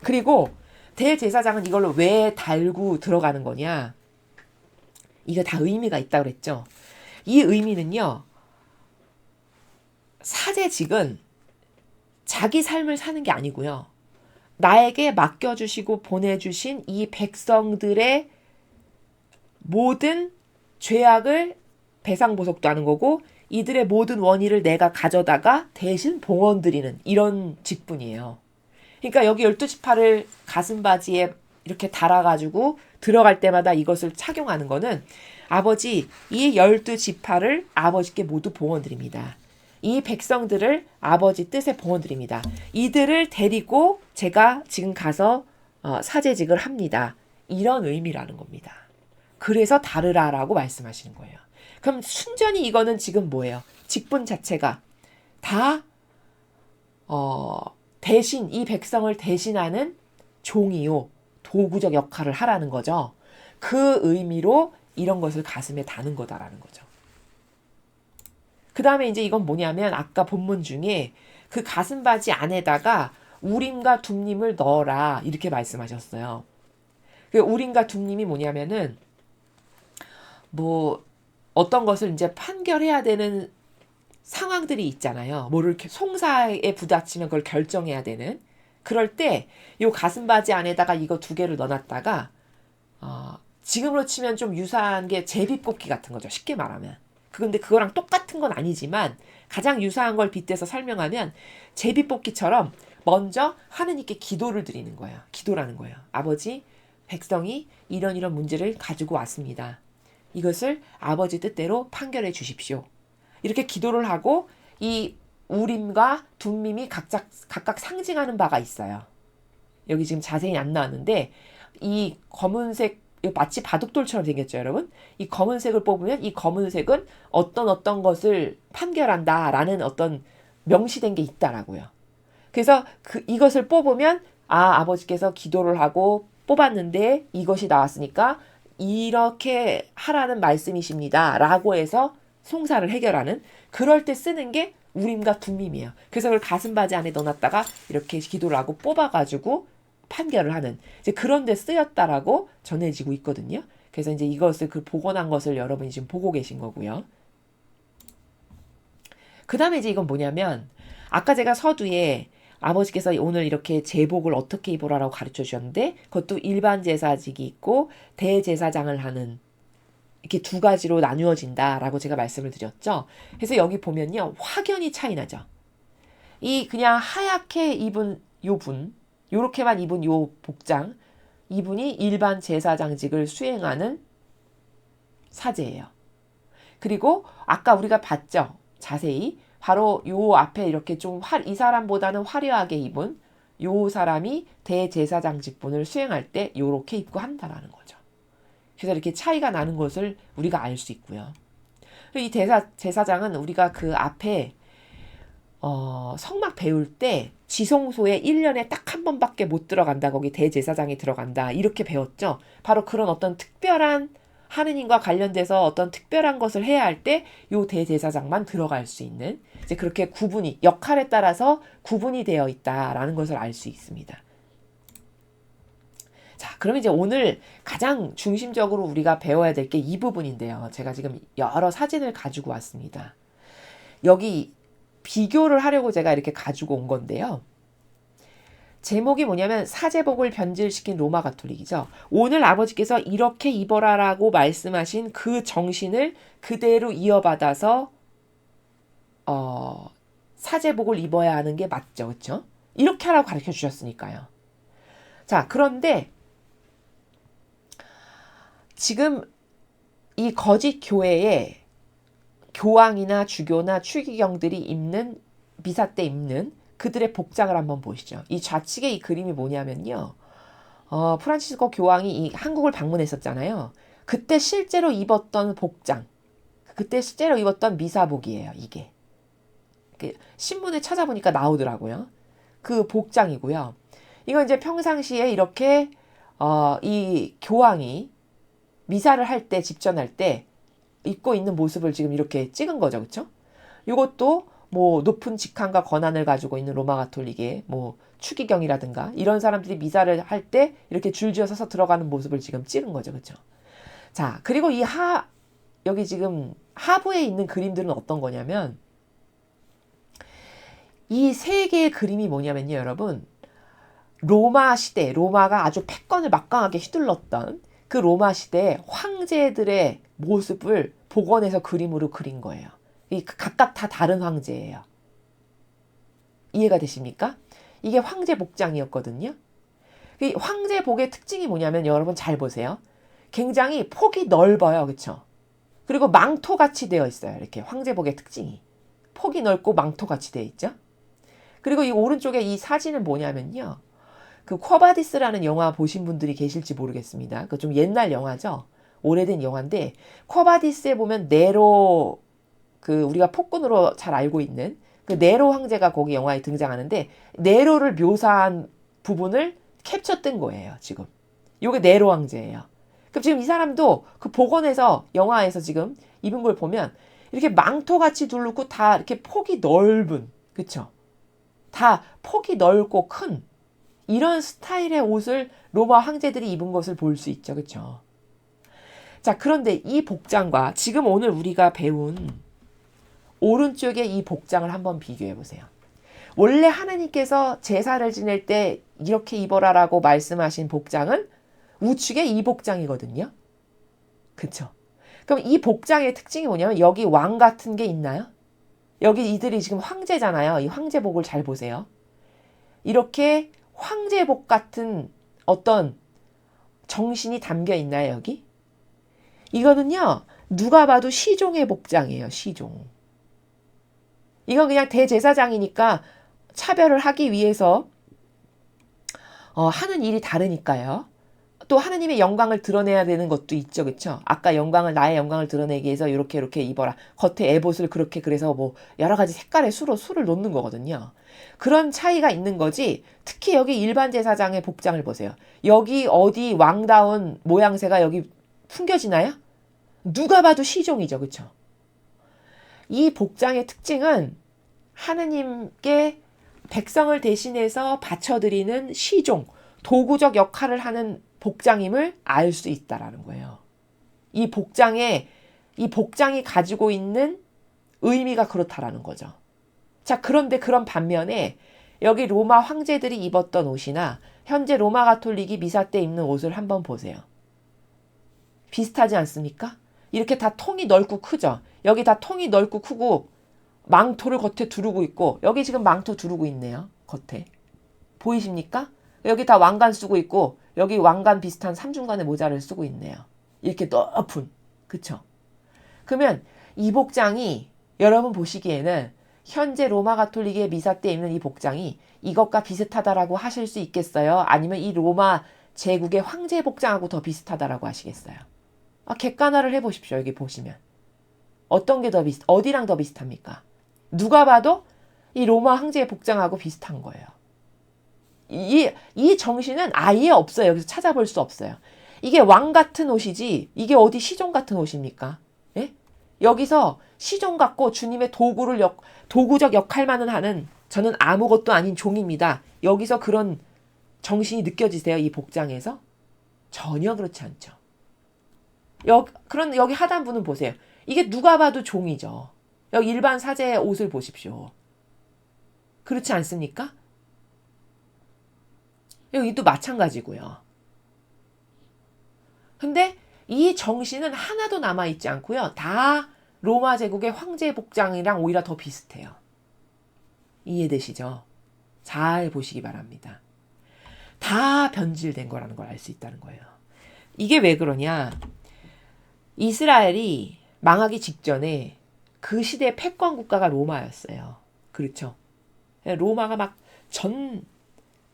그리고 대제사장은 이걸로 왜 달고 들어가는 거냐. 이거 다 의미가 있다고 그랬죠. 이 의미는요. 사제직은 자기 삶을 사는 게 아니고요. 나에게 맡겨주시고 보내주신 이 백성들의 모든 죄악을 배상보석도 하는 거고 이들의 모든 원인을 내가 가져다가 대신 봉헌드리는 이런 직분이에요. 그러니까 여기 12지파를 가슴바지에 이렇게 달아가지고 들어갈 때마다 이것을 착용하는 거는 아버지 이 12지파를 아버지께 모두 봉헌드립니다. 이 백성들을 아버지 뜻에 봉헌드립니다. 이들을 데리고 제가 지금 가서 사제직을 합니다. 이런 의미라는 겁니다. 그래서 다르라라고 말씀하시는 거예요. 그럼 순전히 이거는 지금 뭐예요? 직분 자체가 다 대신 이 백성을 대신하는 종이요. 도구적 역할을 하라는 거죠. 그 의미로 이런 것을 가슴에 다는 거다라는 거죠. 그 다음에 이제 이건 뭐냐면 아까 본문 중에 그 가슴바지 안에다가 우림과 둠림을 넣어라 이렇게 말씀하셨어요. 그 우림과 둠림이 뭐냐면은 뭐 어떤 것을 이제 판결해야 되는 상황들이 있잖아요. 뭐를 이렇게 송사에 부닥치면 그걸 결정해야 되는. 그럴 때 요 가슴바지 안에다가 이거 2개를 넣어놨다가 지금으로 치면 좀 유사한 게 제비뽑기 같은 거죠. 쉽게 말하면. 근데 그거랑 똑같은 건 아니지만 가장 유사한 걸 빗대서 설명하면 제비뽑기처럼 먼저 하느님께 기도를 드리는 거예요. 기도라는 거예요. 아버지, 백성이 이런 문제를 가지고 왔습니다. 이것을 아버지 뜻대로 판결해 주십시오. 이렇게 기도를 하고 이 우림과 둠밈이 각각 상징하는 바가 있어요. 여기 지금 자세히 안 나왔는데 이 검은색 마치 바둑돌처럼 생겼죠, 여러분? 이 검은색을 뽑으면 이 검은색은 어떤 것을 판결한다라는 어떤 명시된 게 있다라고요. 그래서 이것을 뽑으면 아버지께서 기도를 하고 뽑았는데 이것이 나왔으니까 이렇게 하라는 말씀이십니다. 라고 해서 송사를 해결하는 그럴 때 쓰는 게 우림과 둠밈이에요. 그래서 그걸 가슴바지 안에 넣어놨다가 이렇게 기도를 하고 뽑아가지고 판결을 하는 이제 그런 데 쓰였다라고 전해지고 있거든요. 그래서 이제 이것을 복원한 것을 여러분이 지금 보고 계신 거고요. 그 다음에 이제 이건 뭐냐면 아까 제가 서두에 아버지께서 오늘 이렇게 제복을 어떻게 입으라라고 가르쳐 주셨는데 그것도 일반 제사직이 있고 대제사장을 하는 이렇게 두 가지로 나누어진다라고 제가 말씀을 드렸죠. 그래서 여기 보면요. 확연히 차이 나죠. 이 그냥 하얗게 입은 요 분, 요렇게만 입은 요 복장, 이분이 일반 제사장직을 수행하는 사제예요. 그리고 아까 우리가 봤죠. 자세히. 바로 요 앞에 이렇게 좀 이 사람보다는 화려하게 입은 요 사람이 대제사장 직분을 수행할 때 요렇게 입고 한다라는 거죠. 그래서 이렇게 차이가 나는 것을 우리가 알 수 있고요. 이 제사장은 우리가 그 앞에 성막 배울 때 지성소에 1년에 딱 한 번밖에 못 들어간다. 거기 대제사장이 들어간다. 이렇게 배웠죠. 바로 그런 어떤 특별한 하느님과 관련돼서 어떤 특별한 것을 해야 할 때 요 대제사장만 들어갈 수 있는 이제 그렇게 구분이 역할에 따라서 구분이 되어 있다라는 것을 알 수 있습니다. 자, 그럼 이제 오늘 가장 중심적으로 우리가 배워야 될 게 이 부분인데요. 제가 지금 여러 사진을 가지고 왔습니다. 여기 비교를 하려고 제가 이렇게 가지고 온 건데요. 제목이 뭐냐면 사제복을 변질시킨 로마 가톨릭이죠. 오늘 아버지께서 이렇게 입어라라고 말씀하신 그 정신을 그대로 이어받아서 사제복을 입어야 하는 게 맞죠. 그렇죠? 이렇게 하라고 가르쳐 주셨으니까요. 자, 그런데 지금 이 거짓 교회에 교황이나 주교나 추기경들이 입는 미사 때 입는 그들의 복장을 한번 보시죠. 이 좌측에 이 그림이 뭐냐면요. 프란치스코 교황이 이 한국을 방문했었잖아요. 그때 실제로 입었던 복장, 그때 실제로 입었던 미사복이에요. 이게 신문에 찾아보니까 나오더라고요. 그 복장이고요. 이건 이제 평상시에 이렇게 이 교황이 미사를 할 때 집전할 때 입고 있는 모습을 지금 이렇게 찍은 거죠. 그렇죠? 이것도 뭐 높은 직함과 권한을 가지고 있는 로마 가톨릭의 뭐 추기경이라든가 이런 사람들이 미사를 할 때 이렇게 줄지어 서서 들어가는 모습을 지금 찍은 거죠. 그렇죠? 자, 그리고 여기 지금 하부에 있는 그림들은 어떤 거냐면 이 세 개의 그림이 뭐냐면요, 여러분. 로마 시대, 로마가 아주 패권을 막강하게 휘둘렀던 그 로마 시대 황제들의 모습을 복원해서 그림으로 그린 거예요. 각각 다 다른 황제예요. 이해가 되십니까? 이게 황제 복장이었거든요. 이 황제복의 특징이 뭐냐면 여러분 잘 보세요. 굉장히 폭이 넓어요. 그렇죠? 그리고 망토같이 되어 있어요. 이렇게 황제복의 특징이. 폭이 넓고 망토같이 되어 있죠. 그리고 이 오른쪽에 이 사진은 뭐냐면요. 그 쿼바디스라는 영화 보신 분들이 계실지 모르겠습니다. 그 좀 옛날 영화죠. 오래된 영화인데 쿼바디스에 보면 네로 우리가 폭군으로 잘 알고 있는 그 네로 황제가 거기 영화에 등장하는데 네로를 묘사한 부분을 캡처된 거예요. 지금. 요게 네로 황제예요. 그럼 지금 이 사람도 그 복원해서 영화에서 지금 입은 걸 보면 이렇게 망토같이 둘르고 다 이렇게 폭이 넓은 그쵸? 다 폭이 넓고 큰 이런 스타일의 옷을 로마 황제들이 입은 것을 볼 수 있죠. 그렇죠? 자, 그런데 이 복장과 지금 오늘 우리가 배운 오른쪽에 이 복장을 한번 비교해 보세요. 원래 하나님께서 제사를 지낼 때 이렇게 입어라라고 말씀하신 복장은 우측에 이 복장이거든요. 그렇죠? 그럼 이 복장의 특징이 뭐냐면 여기 왕 같은 게 있나요? 여기 이들이 지금 황제잖아요. 이 황제복을 잘 보세요. 이렇게 황제복 같은 어떤 정신이 담겨 있나요, 여기? 이거는요, 누가 봐도 시종의 복장이에요, 시종. 이건 그냥 대제사장이니까 차별을 하기 위해서 하는 일이 다르니까요. 또 하느님의 영광을 드러내야 되는 것도 있죠. 그쵸? 아까 나의 영광을 드러내기 위해서 이렇게 입어라. 겉에 에봇을 그렇게 그래서 뭐 여러 가지 색깔의 술을 놓는 거거든요. 그런 차이가 있는 거지. 특히 여기 일반 제사장의 복장을 보세요. 여기 어디 왕다운 모양새가 여기 풍겨지나요? 누가 봐도 시종이죠. 그쵸? 이 복장의 특징은 하느님께 백성을 대신해서 바쳐드리는 시종, 도구적 역할을 하는 복장임을 알 수 있다라는 거예요. 이 복장이 가지고 있는 의미가 그렇다라는 거죠. 자, 그런데 그런 반면에 여기 로마 황제들이 입었던 옷이나 현재 로마 가톨릭이 미사 때 입는 옷을 한번 보세요. 비슷하지 않습니까? 이렇게 다 통이 넓고 크죠? 여기 다 통이 넓고 크고 망토를 겉에 두르고 있고 여기 지금 망토 두르고 있네요. 겉에. 보이십니까? 여기 다 왕관 쓰고 있고 여기 왕관 비슷한 삼중간의 모자를 쓰고 있네요. 이렇게 높은. 그쵸? 그러면 이 복장이 여러분 보시기에는 현재 로마 가톨릭의 미사 때 입는 이 복장이 이것과 비슷하다라고 하실 수 있겠어요? 아니면 이 로마 제국의 황제 복장하고 더 비슷하다라고 하시겠어요? 객관화를 해보십시오. 여기 보시면. 어디랑 더 비슷합니까? 누가 봐도 이 로마 황제의 복장하고 비슷한 거예요. 이 정신은 아예 없어요. 여기서 찾아볼 수 없어요. 이게 왕 같은 옷이지 이게 어디 시종 같은 옷입니까? 예? 여기서 시종 같고 주님의 도구적 역할만은 하는 저는 아무것도 아닌 종입니다. 여기서 그런 정신이 느껴지세요? 이 복장에서? 전혀 그렇지 않죠. 여기 하단부는 보세요. 이게 누가 봐도 종이죠. 여기 일반 사제의 옷을 보십시오. 그렇지 않습니까? 여기도 마찬가지고요. 근데 이 정신은 하나도 남아있지 않고요. 다 로마 제국의 황제 복장이랑 오히려 더 비슷해요. 이해되시죠? 잘 보시기 바랍니다. 다 변질된 거라는 걸 알 수 있다는 거예요. 이게 왜 그러냐? 이스라엘이 망하기 직전에 그 시대의 패권 국가가 로마였어요. 그렇죠? 로마가 막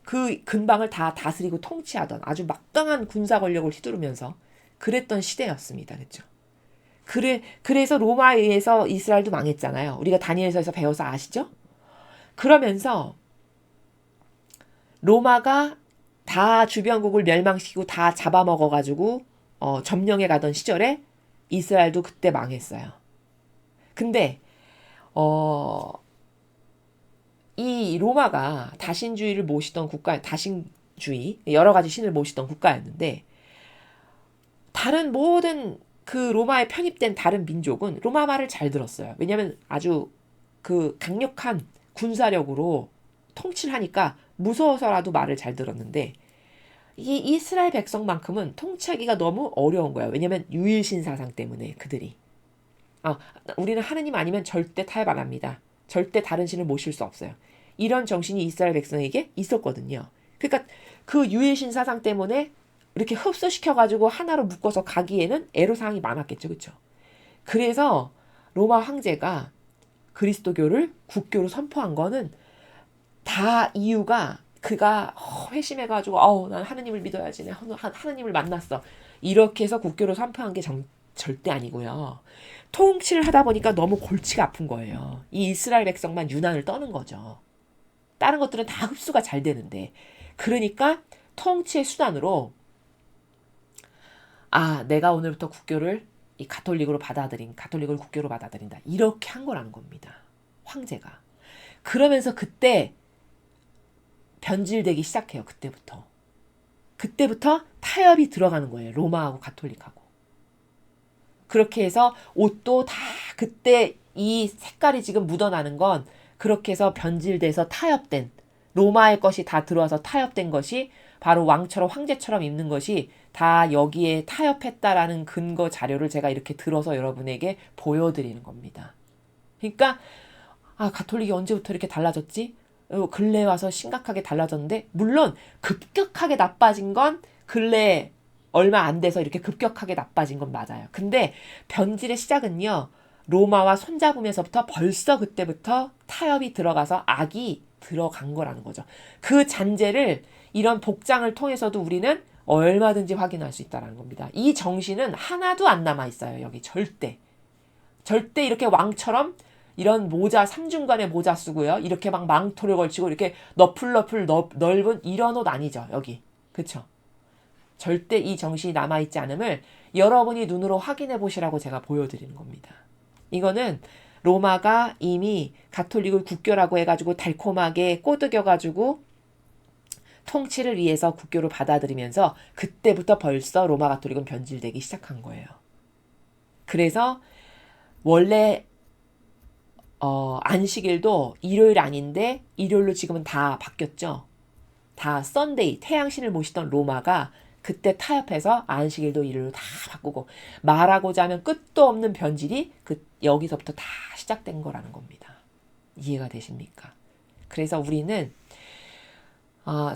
그 근방을 다 다스리고 통치하던 아주 막강한 군사 권력을 휘두르면서 그랬던 시대였습니다. 그렇죠? 그래서 로마에 의해서 이스라엘도 망했잖아요. 우리가 다니엘서에서 배워서 아시죠? 그러면서 로마가 다 주변국을 멸망시키고 다 잡아먹어가지고 점령해 가던 시절에 이스라엘도 그때 망했어요. 근데 이 로마가 다신주의를 모시던 다신주의 여러 가지 신을 모시던 국가였는데 다른 모든 그 로마에 편입된 다른 민족은 로마 말을 잘 들었어요. 왜냐하면 아주 그 강력한 군사력으로 통치를 하니까 무서워서라도 말을 잘 들었는데 이 이스라엘 백성만큼은 통치하기가 너무 어려운 거예요. 왜냐하면 유일신 사상 때문에 그들이 우리는 하느님 아니면 절대 타협 안 합니다. 절대 다른 신을 모실 수 없어요. 이런 정신이 이스라엘 백성에게 있었거든요. 그러니까 그 유일신 사상 때문에 이렇게 흡수시켜가지고 하나로 묶어서 가기에는 애로사항이 많았겠죠. 그렇죠? 그래서 로마 황제가 그리스도교를 국교로 선포한 거는 다 이유가 그가 회심해가지고 난 하느님을 믿어야지. 하느님을 만났어. 이렇게 해서 국교로 선포한 게 절대 아니고요. 통치를 하다 보니까 너무 골치가 아픈 거예요. 이 이스라엘 백성만 유난을 떠는 거죠. 다른 것들은 다 흡수가 잘 되는데. 그러니까 통치의 수단으로 내가 오늘부터 국교를 이 가톨릭을 국교로 받아들인다. 이렇게 한 거라는 겁니다. 황제가. 그러면서 그때 변질되기 시작해요. 그때부터 타협이 들어가는 거예요. 로마하고 가톨릭하고. 그렇게 해서 옷도 다 그때 이 색깔이 지금 묻어나는 건 그렇게 해서 변질돼서 타협된 로마의 것이 다 들어와서 타협된 것이 바로 왕처럼 황제처럼 입는 것이 다 여기에 타협했다라는 근거 자료를 제가 이렇게 들어서 여러분에게 보여드리는 겁니다. 그러니까 가톨릭이 언제부터 이렇게 달라졌지? 근래에 와서 심각하게 달라졌는데 물론 급격하게 나빠진 건 근래 얼마 안 돼서 이렇게 급격하게 나빠진 건 맞아요. 근데 변질의 시작은요. 로마와 손잡으면서부터 벌써 그때부터 타협이 들어가서 악이 들어간 거라는 거죠. 그 잔재를 이런 복장을 통해서도 우리는 얼마든지 확인할 수 있다는 겁니다. 이 정신은 하나도 안 남아 있어요. 여기 절대. 절대 이렇게 왕처럼 이런 모자, 삼중간의 모자 쓰고요. 이렇게 막 망토를 걸치고 이렇게 너풀너풀 넓은 이런 옷 아니죠. 여기. 그쵸? 절대 이 정신이 남아있지 않음을 여러분이 눈으로 확인해 보시라고 제가 보여드리는 겁니다. 이거는 로마가 이미 가톨릭을 국교라고 해가지고 달콤하게 꼬드겨가지고 통치를 위해서 국교를 받아들이면서 그때부터 벌써 로마 가톨릭은 변질되기 시작한 거예요. 그래서 원래 안식일도 일요일 아닌데 일요일로 지금은 다 바뀌었죠. 다 썬데이, 태양신을 모시던 로마가 그때 타협해서 안식일도 일요일로 다 바꾸고 말하고자 하면 끝도 없는 변질이 여기서부터 다 시작된 거라는 겁니다. 이해가 되십니까? 그래서 우리는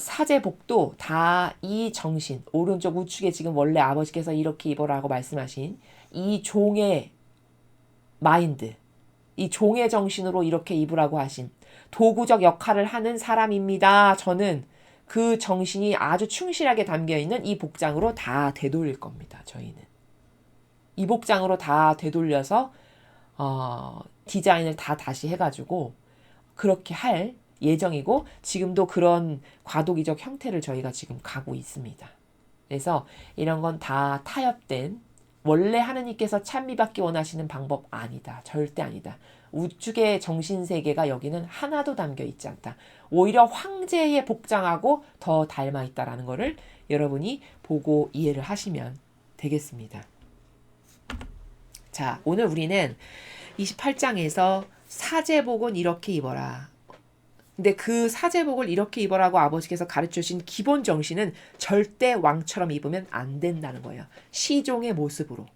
사제복도 다 이 정신, 오른쪽 우측에 지금 원래 아버지께서 이렇게 입어라고 말씀하신 이 종의 마인드, 이 종의 정신으로 이렇게 입으라고 하신 도구적 역할을 하는 사람입니다. 저는 그 정신이 아주 충실하게 담겨있는 이 복장으로 다 되돌릴 겁니다. 저희는. 이 복장으로 다 되돌려서 디자인을 다 다시 해가지고 그렇게 할 예정이고 지금도 그런 과도기적 형태를 저희가 지금 가고 있습니다. 그래서 이런 건 다 타협된 원래 하느님께서 찬미받기 원하시는 방법 아니다. 절대 아니다. 우측의 정신세계가 여기는 하나도 담겨 있지 않다. 오히려 황제의 복장하고 더 닮아 있다라는 것을 여러분이 보고 이해를 하시면 되겠습니다. 자, 오늘 우리는 28장에서 사제복은 이렇게 입어라. 근데 그 사제복을 이렇게 입어라고 아버지께서 가르쳐 주신 기본 정신은 절대 왕처럼 입으면 안 된다는 거예요. 시종의 모습으로.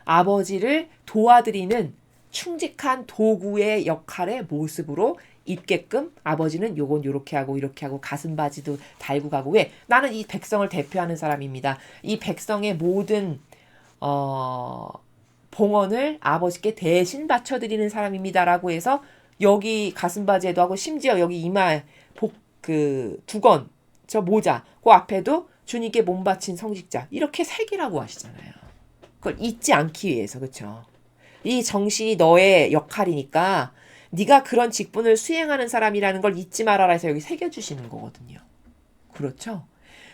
아버지를 도와드리는 충직한 도구의 역할의 모습으로 입게끔 아버지는 요건 요렇게 하고 이렇게 하고 가슴바지도 달고 가고 왜? 나는 이 백성을 대표하는 사람입니다. 이 백성의 모든 봉헌을 아버지께 대신 바쳐드리는 사람입니다라고 해서 여기 가슴바지에도 하고 심지어 여기 이마에 두건 저 모자 그 앞에도 주님께 몸 바친 성직자 이렇게 새기라고 하시잖아요. 그걸 잊지 않기 위해서 그렇죠. 이 정신이 너의 역할이니까 네가 그런 직분을 수행하는 사람이라는 걸 잊지 말아라 해서 여기 새겨주시는 거거든요. 그렇죠?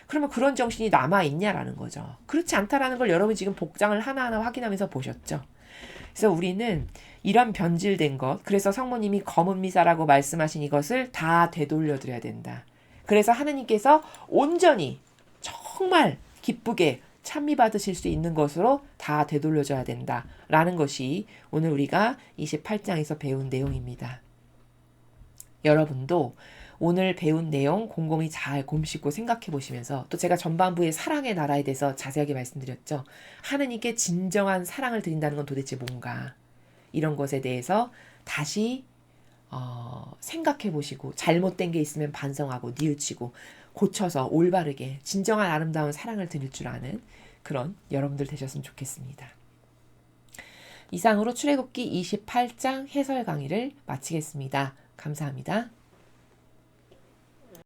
그러면 그런 정신이 남아있냐라는 거죠. 그렇지 않다라는 걸 여러분이 지금 복장을 하나하나 확인하면서 보셨죠. 그래서 우리는 이런 변질된 것, 그래서 성모님이 검은 미사라고 말씀하신 이것을 다 되돌려드려야 된다. 그래서 하느님께서 온전히 정말 기쁘게 찬미받으실 수 있는 것으로 다 되돌려줘야 된다라는 것이 오늘 우리가 28장에서 배운 내용입니다. 여러분도 오늘 배운 내용 곰곰이 잘 곰씹고 생각해 보시면서 또 제가 전반부에 사랑의 나라에 대해서 자세하게 말씀드렸죠. 하느님께 진정한 사랑을 드린다는 건 도대체 뭔가 이런 것에 대해서 다시 생각해 보시고 잘못된 게 있으면 반성하고 뉘우치고 고쳐서 올바르게 진정한 아름다운 사랑을 드릴 줄 아는 그런 여러분들 되셨으면 좋겠습니다. 이상으로 출애굽기 28장 해설 강의를 마치겠습니다. 감사합니다.